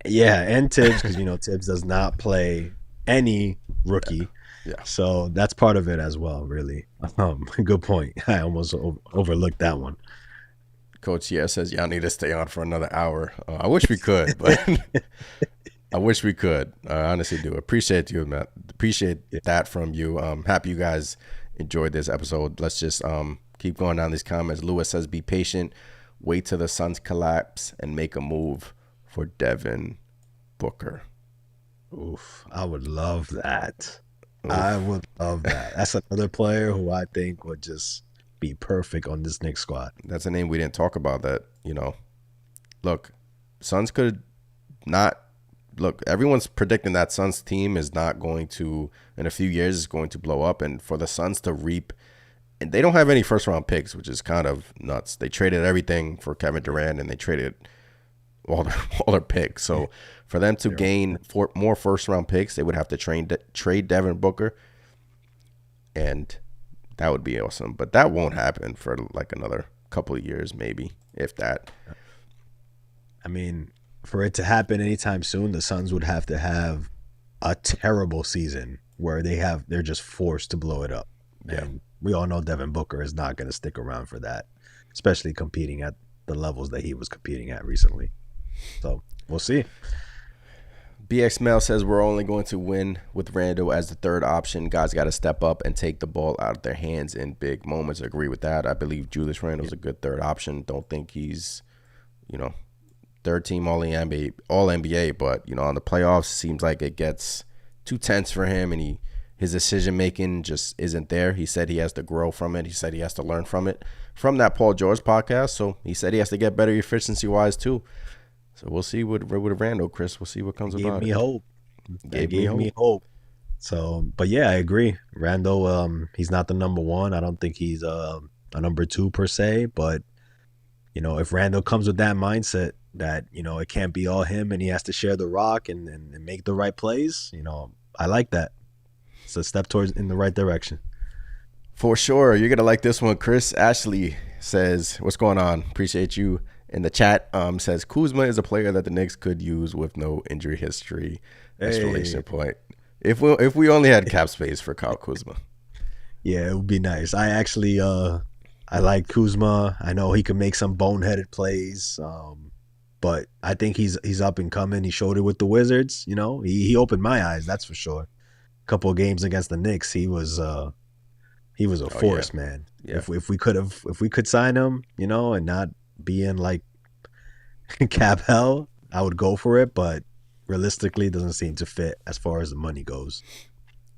Yeah, and Tibbs, because Tibbs does not play any rookie. Yeah. So that's part of it as well, really. Good point. I almost overlooked that one. Coach says y'all need to stay on for another hour. I wish we could, but I wish we could. I honestly do. Appreciate you, Matt. Appreciate that from you. Happy you guys enjoyed this episode. Let's just keep going down these comments. Lewis says, be patient. Wait till the Suns collapse and make a move for Devin Booker. Oof. I would love that. Oof. I would love that. That's another player who I think would just be perfect on this Knicks squad. That's a name we didn't talk about that, look, Suns could not look, everyone's predicting that Suns team is not going to, in a few years, is going to blow up, and for the Suns to reap, and they don't have any first round picks, which is kind of nuts. They traded everything for Kevin Durant, and they traded all their picks. So for them to gain more first round picks, they would have to trade Devin Booker, and that would be awesome. But that won't happen for like another couple of years, maybe, if that. I mean, for it to happen anytime soon, the Suns would have to have a terrible season where they're just forced to blow it up. Yeah. And we all know Devin Booker is not going to stick around for that, especially competing at the levels that he was competing at recently. So we'll see. BX Mail says we're only going to win with Randle as the third option. Guys got to step up and take the ball out of their hands in big moments. I agree with that. I believe Julius Randle's a good third option. Don't think he's, third team all NBA, but on the playoffs seems like it gets too tense for him, and his decision making just isn't there. He said he has to grow from it. He said he has to learn from it, from that Paul George podcast. So he said he has to get better efficiency wise too. So we'll see with Randle, Chris. We'll see what comes about it. Gave me hope. So, but yeah, I agree. Randle, he's not the number one. I don't think he's a number two per se. But if Randle comes with that mindset that it can't be all him and he has to share the rock and make the right plays, I like that. It's a step in the right direction. For sure. You're gonna like this one. Chris Ashley says, "What's going on? Appreciate you." In the chat, says Kuzma is a player that the Knicks could use with no injury history. Exclamation point. If we only had cap space for Kyle Kuzma. Yeah, it would be nice. I actually I like Kuzma. I know he can make some boneheaded plays, but I think he's up and coming. He showed it with the Wizards. He opened my eyes. That's for sure. A couple of games against the Knicks, he was a force, man. Yeah. If we could sign him, and not be in like cap hell, I would go for it, but realistically it doesn't seem to fit as far as the money goes.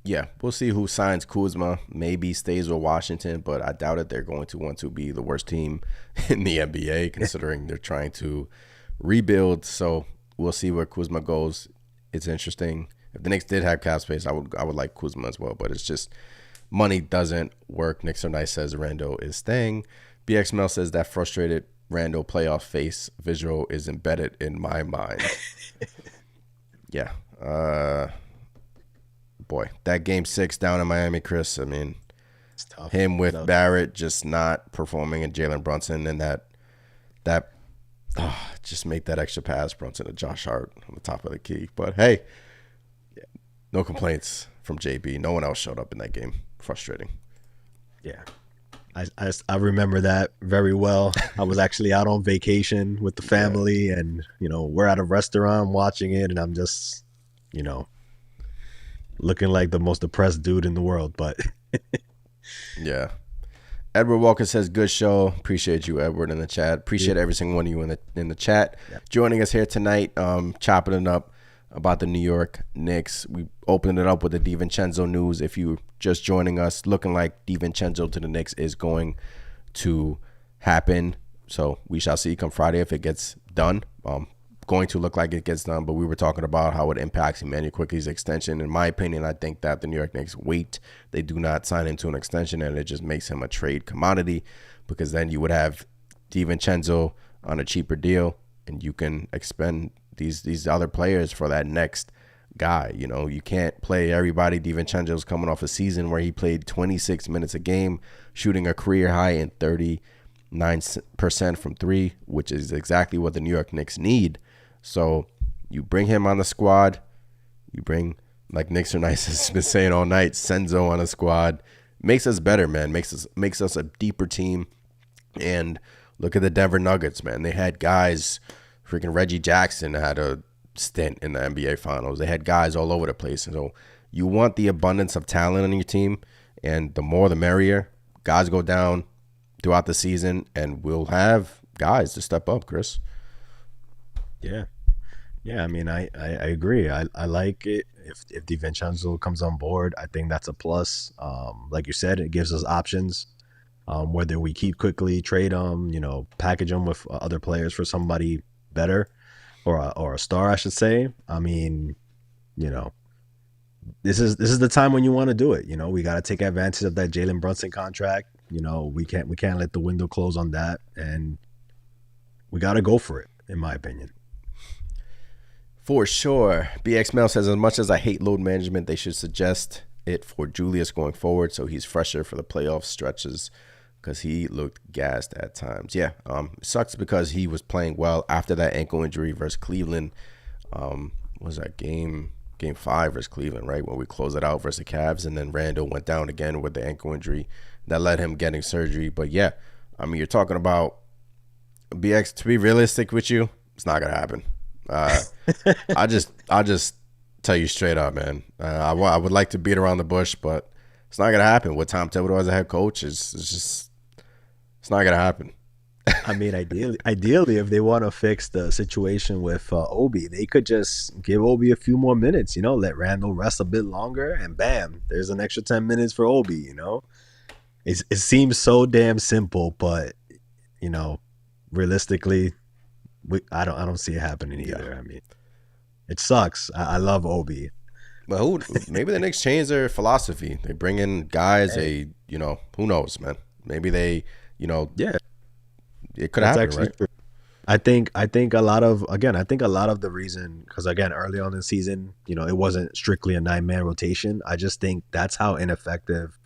Yeah, we'll see who signs Kuzma. Maybe stays with Washington, but I doubt it. They're going to want to be the worst team in the NBA considering they're trying to rebuild. So we'll see where Kuzma goes. It's interesting. If the Knicks did have cap space, I would like Kuzma as well, but it's just money doesn't work. Knicks are nice says Randle is staying. BX Mel says that frustrated Randle playoff face visual is embedded in my mind. Yeah. Boy, that game 6 down in Miami, Chris, I mean, it's tough. Him with Barrett just not performing, and Jalen Brunson, and that just make that extra pass, Brunson to Josh Hart on the top of the key. But hey, no complaints. from JB. No one else showed up in that game. Frustrating. Yeah. I remember that very well. I was actually out on vacation with the family, and we're at a restaurant watching it, and I'm just, looking like the most depressed dude in the world. But yeah. Edward Walker says, good show. Appreciate you, Edward, in the chat. Appreciate every single one of you in the chat. Yeah. Joining us here tonight, chopping it up about the New York Knicks. We opened it up with the DiVincenzo news. If you just joining us, looking like DiVincenzo to the Knicks is going to happen. So we shall see come Friday if it gets done. Going to look like it gets done, but we were talking about how it impacts Emmanuel Quickley's extension. In my opinion, I think that the New York Knicks wait. They do not sign him to an extension, and it just makes him a trade commodity, because then you would have DiVincenzo on a cheaper deal, and you can expend these other players for that next guy. You can't play everybody. DiVincenzo's coming off a season where he played 26 minutes a game, shooting a career high in 39% from three, which is exactly what the New York Knicks need. So you bring him on the squad. You bring, like Knicks are nice has been saying all night, Senzo on the squad. Makes us better, man. Makes us a deeper team. And look at the Denver Nuggets, man. They had guys. Freaking Reggie Jackson had a stint in the NBA Finals. They had guys all over the place. So you want the abundance of talent on your team, and the more the merrier. Guys go down throughout the season, and we'll have guys to step up, Chris. Yeah. I mean, I agree. I like it. If DiVincenzo comes on board, I think that's a plus. Like you said, it gives us options. Whether we keep Quickley, trade them, package them with other players for somebody better, or a star, I should say. I mean, this is the time when you want to do it. We got to take advantage of that Jalen Brunson contract. We can't let the window close on that, and we got to go for it, in my opinion. For sure. BX Mel says, as much as I hate load management, they should suggest it for Julius going forward so he's fresher for the playoff stretches, because he looked gassed at times. Yeah, it sucks because he was playing well after that ankle injury versus Cleveland. Was that game 5 versus Cleveland, right, when we closed it out versus the Cavs, and then Randall went down again with the ankle injury that led him getting surgery. But yeah, I mean, you're talking about BX. To be realistic with you, it's not gonna happen. I just tell you straight up, man. I would like to beat around the bush, but it's not gonna happen. With Tom Thibodeau as a head coach, it's not gonna happen. I mean, ideally, if they want to fix the situation with Obi, they could just give Obi a few more minutes. Let Randall rest a bit longer, and bam, there's an extra 10 minutes for Obi. It seems so damn simple, but realistically, I don't see it happening either. Yeah. I mean, it sucks. I love Obi. But maybe the Knicks change their philosophy. They bring in guys. Who knows, man? Maybe they, yeah, it could happen, right? True. I think a lot of the reason, because again, early on in the season, it wasn't strictly a 9-man rotation. I just think that's how ineffective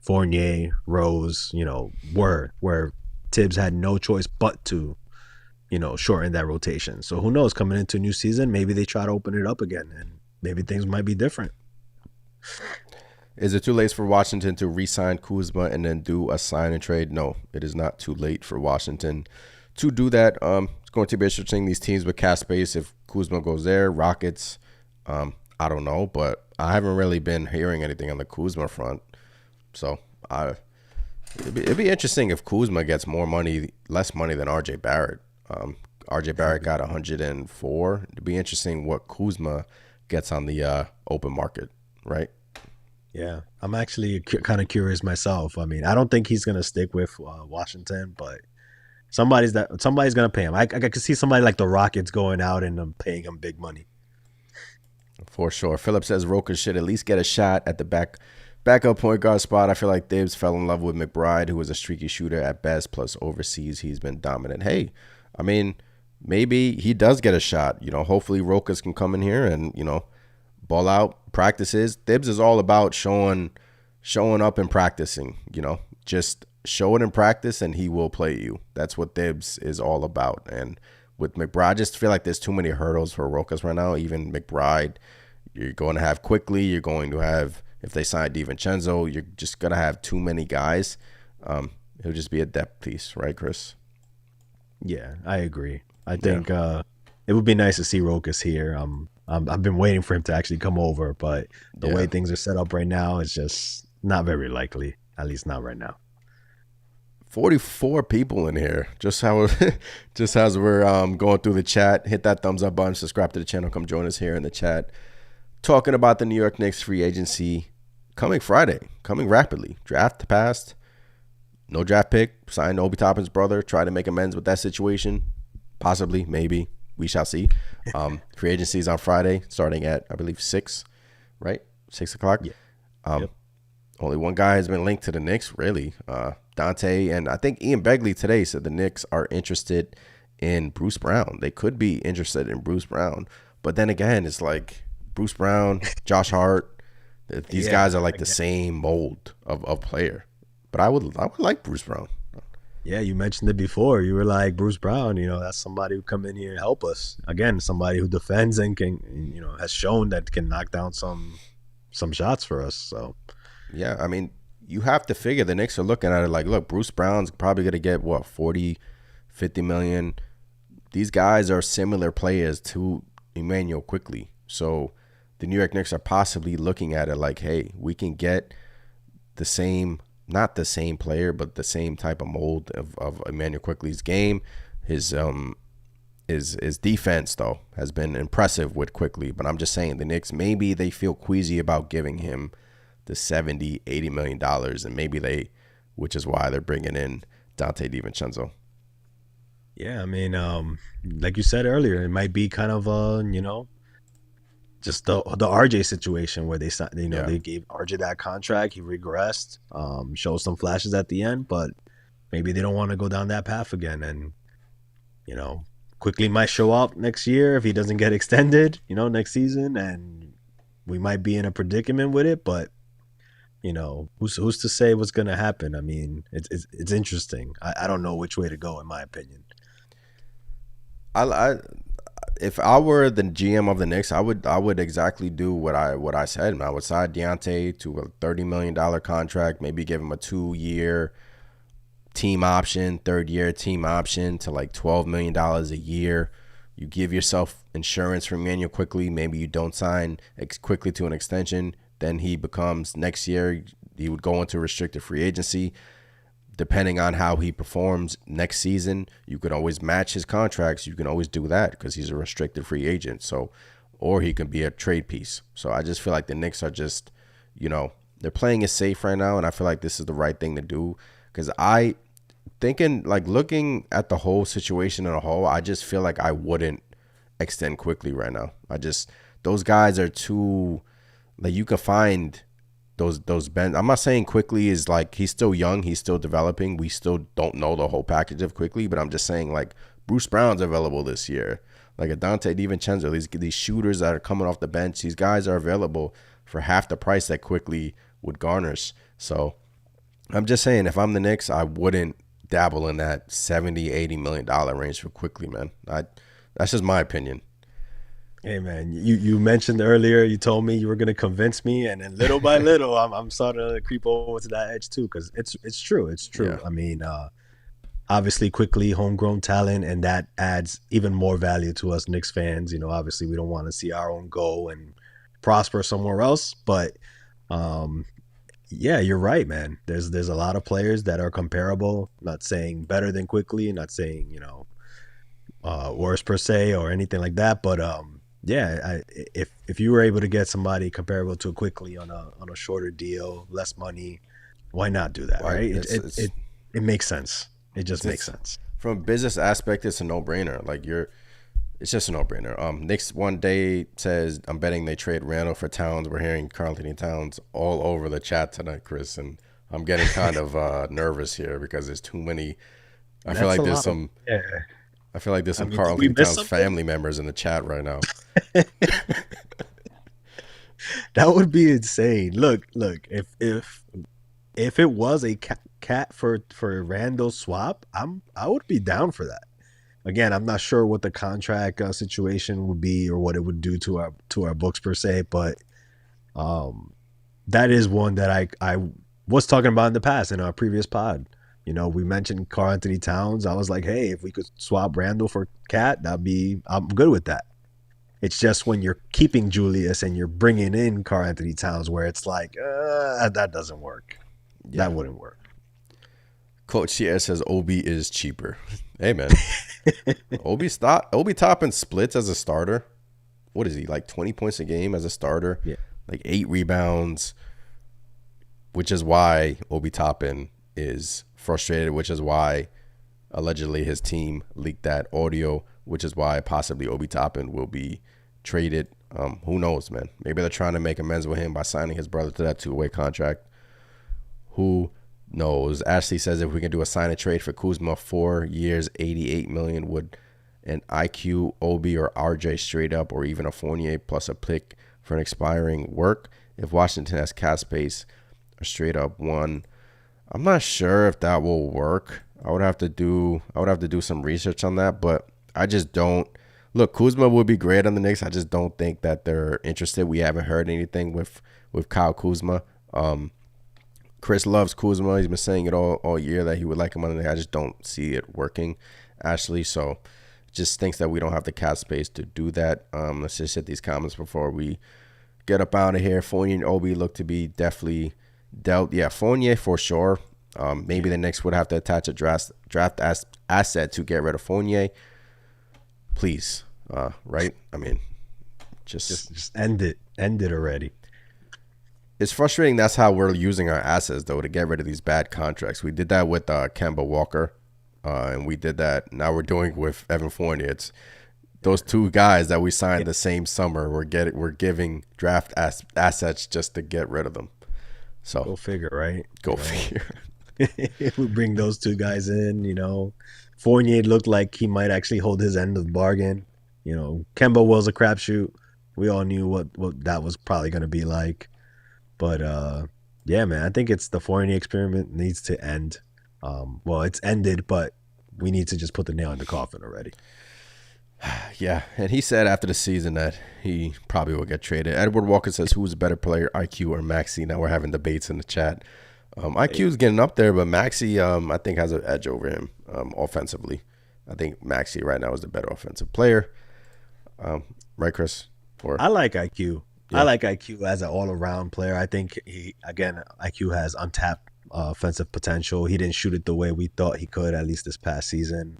Fournier, Rose, were, where Tibbs had no choice but to, shorten that rotation. So who knows, coming into a new season, maybe they try to open it up again, and maybe things might be different. Is it too late for Washington to re-sign Kuzma and then do a sign and trade? No, it is not too late for Washington to do that. It's going to be interesting, these teams with cap space. If Kuzma goes there, Rockets, I don't know, but I haven't really been hearing anything on the Kuzma front. So it'd be interesting if Kuzma gets less money than RJ Barrett. RJ Barrett got 104. It'd be interesting what Kuzma gets on the open market, right? Yeah, I'm actually kind of curious myself. I mean, I don't think he's gonna stick with Washington, but somebody's gonna pay him. I could see somebody like the Rockets going out and paying him big money. For sure. Philip says Roker should at least get a shot at the backup point guard spot. I feel like Thibs fell in love with McBride, who was a streaky shooter at best, plus overseas he's been dominant. Hey, I mean, maybe he does get a shot. Hopefully Rokas can come in here and, ball out, practices. Thibs is all about showing up and practicing, just show it in practice and he will play you. That's what Thibs is all about. And with McBride, I just feel like there's too many hurdles for Rokas right now. Even McBride, You're going to have Quickley. You're going to have, if they sign DiVincenzo, you're just going to have too many guys. It'll just be a depth piece, right, Chris? Yeah, I agree. I think it would be nice to see Rokas here. I've been waiting for him to actually come over, but the way things are set up right now, it's just not very likely. At least not right now. 44 people in here. Just as we're going through the chat, hit that thumbs up button, subscribe to the channel, come join us here in the chat. Talking about the New York Knicks free agency coming Friday, coming rapidly. Draft passed, no draft pick, signed Obi Toppin's brother, try to make amends with that situation. Possibly, maybe, we shall see. Free agency is on Friday, starting at, I believe, 6, right? 6 o'clock. Yeah. Only one guy has been linked to the Knicks, really. Dante, and I think Ian Begley today said the Knicks are interested in Bruce Brown. They could be interested in Bruce Brown. But then again, it's like Bruce Brown, Josh Hart, these guys are like the same mold of player. But I would like Bruce Brown. Yeah, you mentioned it before. You were like, Bruce Brown, that's somebody who come in here and help us. Again, somebody who defends and can, has shown that can knock down some shots for us. So yeah, I mean, you have to figure the Knicks are looking at it like, look, Bruce Brown's probably going to get, 40, 50 million. These guys are similar players to Emmanuel Quickley. So the New York Knicks are possibly looking at it like, hey, we can get the same, not the same player, but the same type of mold of Emmanuel Quickley's game. His defense, though, has been impressive with Quickley. But I'm just saying the Knicks, maybe they feel queasy about giving him the $70, $80 million, and maybe which is why they're bringing in Dante DiVincenzo. Yeah, I mean, like you said earlier, it might be kind of just the RJ situation where they gave RJ that contract, he regressed, showed some flashes at the end, but maybe they don't want to go down that path again, and Quickley might show up next year if he doesn't get extended, next season, and we might be in a predicament with it, but. Who's to say what's going to happen? I mean, it's interesting. I don't know which way to go, in my opinion. If I were the GM of the Knicks, I would exactly do what I said. I would sign Deontay to a $30 million contract, maybe give him a 2-year team option, 3rd-year team option to like $12 million a year. You give yourself insurance for Emmanuel Quickley. Maybe you don't sign Quickley to an extension. Then he becomes, next year, he would go into restricted free agency. Depending on how he performs next season, you could always match his contracts. You can always do that because he's a restricted free agent. So, or he can be a trade piece. So I just feel like the Knicks are just, they're playing it safe right now. And I feel like this is the right thing to do because looking at the whole situation in a whole, I just feel like I wouldn't extend Quickley right now. Those guys are too... Like you can find those bends. I'm not saying Quickley is like he's still young, he's still developing. We still don't know the whole package of Quickley, but I'm just saying like Bruce Brown's available this year. Like a Dante DiVincenzo, these shooters that are coming off the bench, these guys are available for half the price that Quickley would garnish. So I'm just saying if I'm the Knicks, I wouldn't dabble in that $70-80 million range for Quickley, man. That's just my opinion. Hey man, you mentioned earlier, you told me you were gonna convince me, and then little by little, I'm starting to creep over to that edge too, because it's true. Yeah. I mean, obviously, Quickley, homegrown talent, and that adds even more value to us Knicks fans. Obviously, we don't want to see our own go and prosper somewhere else, but yeah, you're right, man. There's a lot of players that are comparable. Not saying better than Quickley, not saying worse per se or anything like that, but yeah, if you were able to get somebody comparable to Quickley on a shorter deal, less money, why not do that, right? It makes sense. It just makes sense. From a business aspect, it's a no-brainer. It's just a no-brainer. Knicks one day says, I'm betting they trade Randall for Towns. We're hearing Karl-Anthony Towns all over the chat tonight, Chris, and I'm getting kind of nervous here because there's too many. I feel like there's some Karl-Anthony Towns family members in the chat right now. That would be insane. Look, if it was a cat for Randall swap, I would be down for that. Again, I'm not sure what the contract situation would be or what it would do to our books per se, but um, that is one that I was talking about in the past in our previous pod. We mentioned Karl Anthony Towns. I was like, hey, if we could swap Randall for Cat, I'm good with that. It's just when you're keeping Julius and you're bringing in Karl Anthony Towns where it's like, that doesn't work. Yeah. That wouldn't work. Coach Sierra says Obi is cheaper. Hey, man. Obi Toppin splits as a starter. What is he, like 20 points a game as a starter? Yeah. Like 8 rebounds, which is why Obi Toppin is frustrated, which is why allegedly his team leaked that audio, which is why possibly Obi Toppin will be traded. Who knows, man? Maybe they're trying to make amends with him by signing his brother to that 2-way contract. Who knows? Ashley says if we can do a sign and trade for Kuzma, 4 years, $88 million, would an IQ, Obi, or RJ straight up, or even a Fournier plus a pick for an expiring work? If Washington has cap space, a straight up one. I'm not sure if that will work. I would have to do some research on that, but I just don't. Look, Kuzma would be great on the Knicks. I just don't think that they're interested. We haven't heard anything with Kyle Kuzma. Chris loves Kuzma. He's been saying it all year that he would like him on the Knicks. I just don't see it working, Ashley. So just thinks that we don't have the cap space to do that. Let's just hit these comments before we get up out of here. Fournier and Obi look to be definitely dealt. Yeah, Fournier for sure. Maybe the Knicks would have to attach a draft asset to get rid of Fournier. Please, right? I mean, just end it. End it already. It's frustrating. That's how we're using our assets, though, to get rid of these bad contracts. We did that with Kemba Walker, and we did that. Now we're doing with Evan Fournier. It's those two guys that we signed the same summer. We're giving draft assets just to get rid of them. So go figure, right? Go figure. If we bring those two guys in, Fournier looked like he might actually hold his end of the bargain. Kemba was a crapshoot. We all knew what that was probably going to be like. But, yeah, man, I think it's the Fournier experiment needs to end. Well, it's ended, but we need to just put the nail in the coffin already. Yeah, and he said after the season that he probably will get traded. Edward Walker says, who's a better player, IQ or Maxey? Now we're having debates in the chat. IQ is getting up there, but Maxey, I think, has an edge over him offensively. I think Maxey right now is the better offensive player. Right, Chris? I like IQ. Yeah. I like IQ as an all-around player. I think IQ has untapped offensive potential. He didn't shoot it the way we thought he could, at least this past season.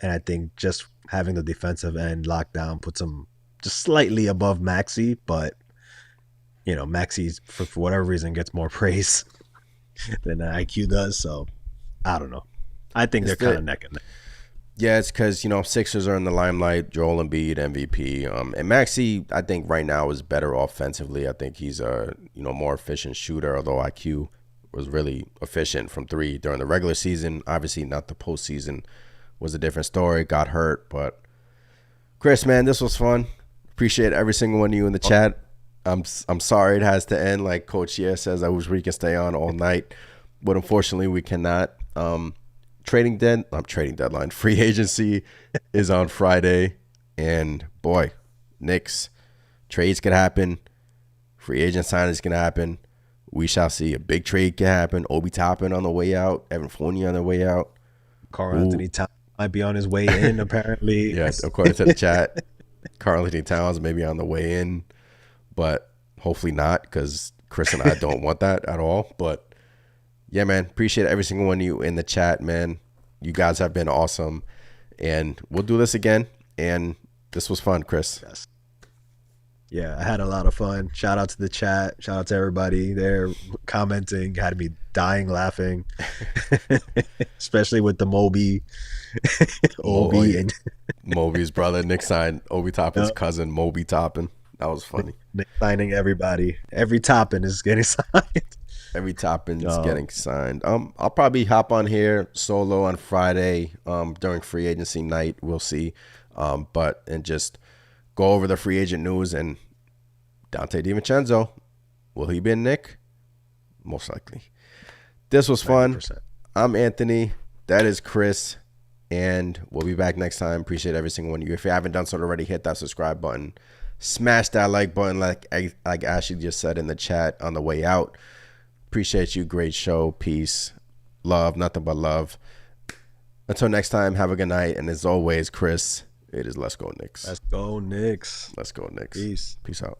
And I think just having the defensive end locked down puts him just slightly above Maxey, but Maxey, for whatever reason, gets more praise than IQ does. So I don't know. I think they're kind of neck and neck. Yeah, it's because, Sixers are in the limelight, Joel Embiid, MVP. And Maxey, I think right now is better offensively. I think he's a, more efficient shooter, although IQ was really efficient from 3 during the regular season. Obviously not the postseason. Was a different story. Got hurt. But, Chris, man, this was fun. Appreciate every single one of you in the chat. I'm sorry it has to end. Like Coach Sierra says, I wish we can stay on all night. But unfortunately, we cannot. Trading deadline. Free agency is on Friday. And, boy, Knicks, trades could happen. Free agent signings can happen. We shall see. A big trade can happen. Obi Toppin on the way out. Evan Fournier on the way out. Karl Anthony Towns might be on his way in, apparently. Yeah, according to the chat, Karl Anthony Towns may be on the way in, but hopefully not, because Chris and I don't want that at all. But, yeah, man, appreciate every single one of you in the chat, man. You guys have been awesome, and we'll do this again, and this was fun, Chris. Yes. Yeah, I had a lot of fun. Shout out to the chat. Shout out to everybody there commenting. Had me dying laughing, especially with the Moby. And Moby's brother, Nick signed Obi Toppin's cousin, Moby Toppin. That was funny. Nick signing everybody. Every Toppin is getting signed. Every Toppin is getting signed. I'll probably hop on here solo on Friday during free agency night. We'll see. And just go over the free agent news. And Dante DiVincenzo, will he be in Nick? Most likely. This was fun. 90%. I'm Anthony. That is Chris. And we'll be back next time. Appreciate every single one of you. If you haven't done so already, hit that subscribe button. Smash that like button like Ashley just said in the chat on the way out. Appreciate you. Great show. Peace. Love. Nothing but love. Until next time, have a good night. And as always, Chris, it is Let's Go Knicks. Let's go, Knicks. Let's go, Knicks. Peace. Peace out.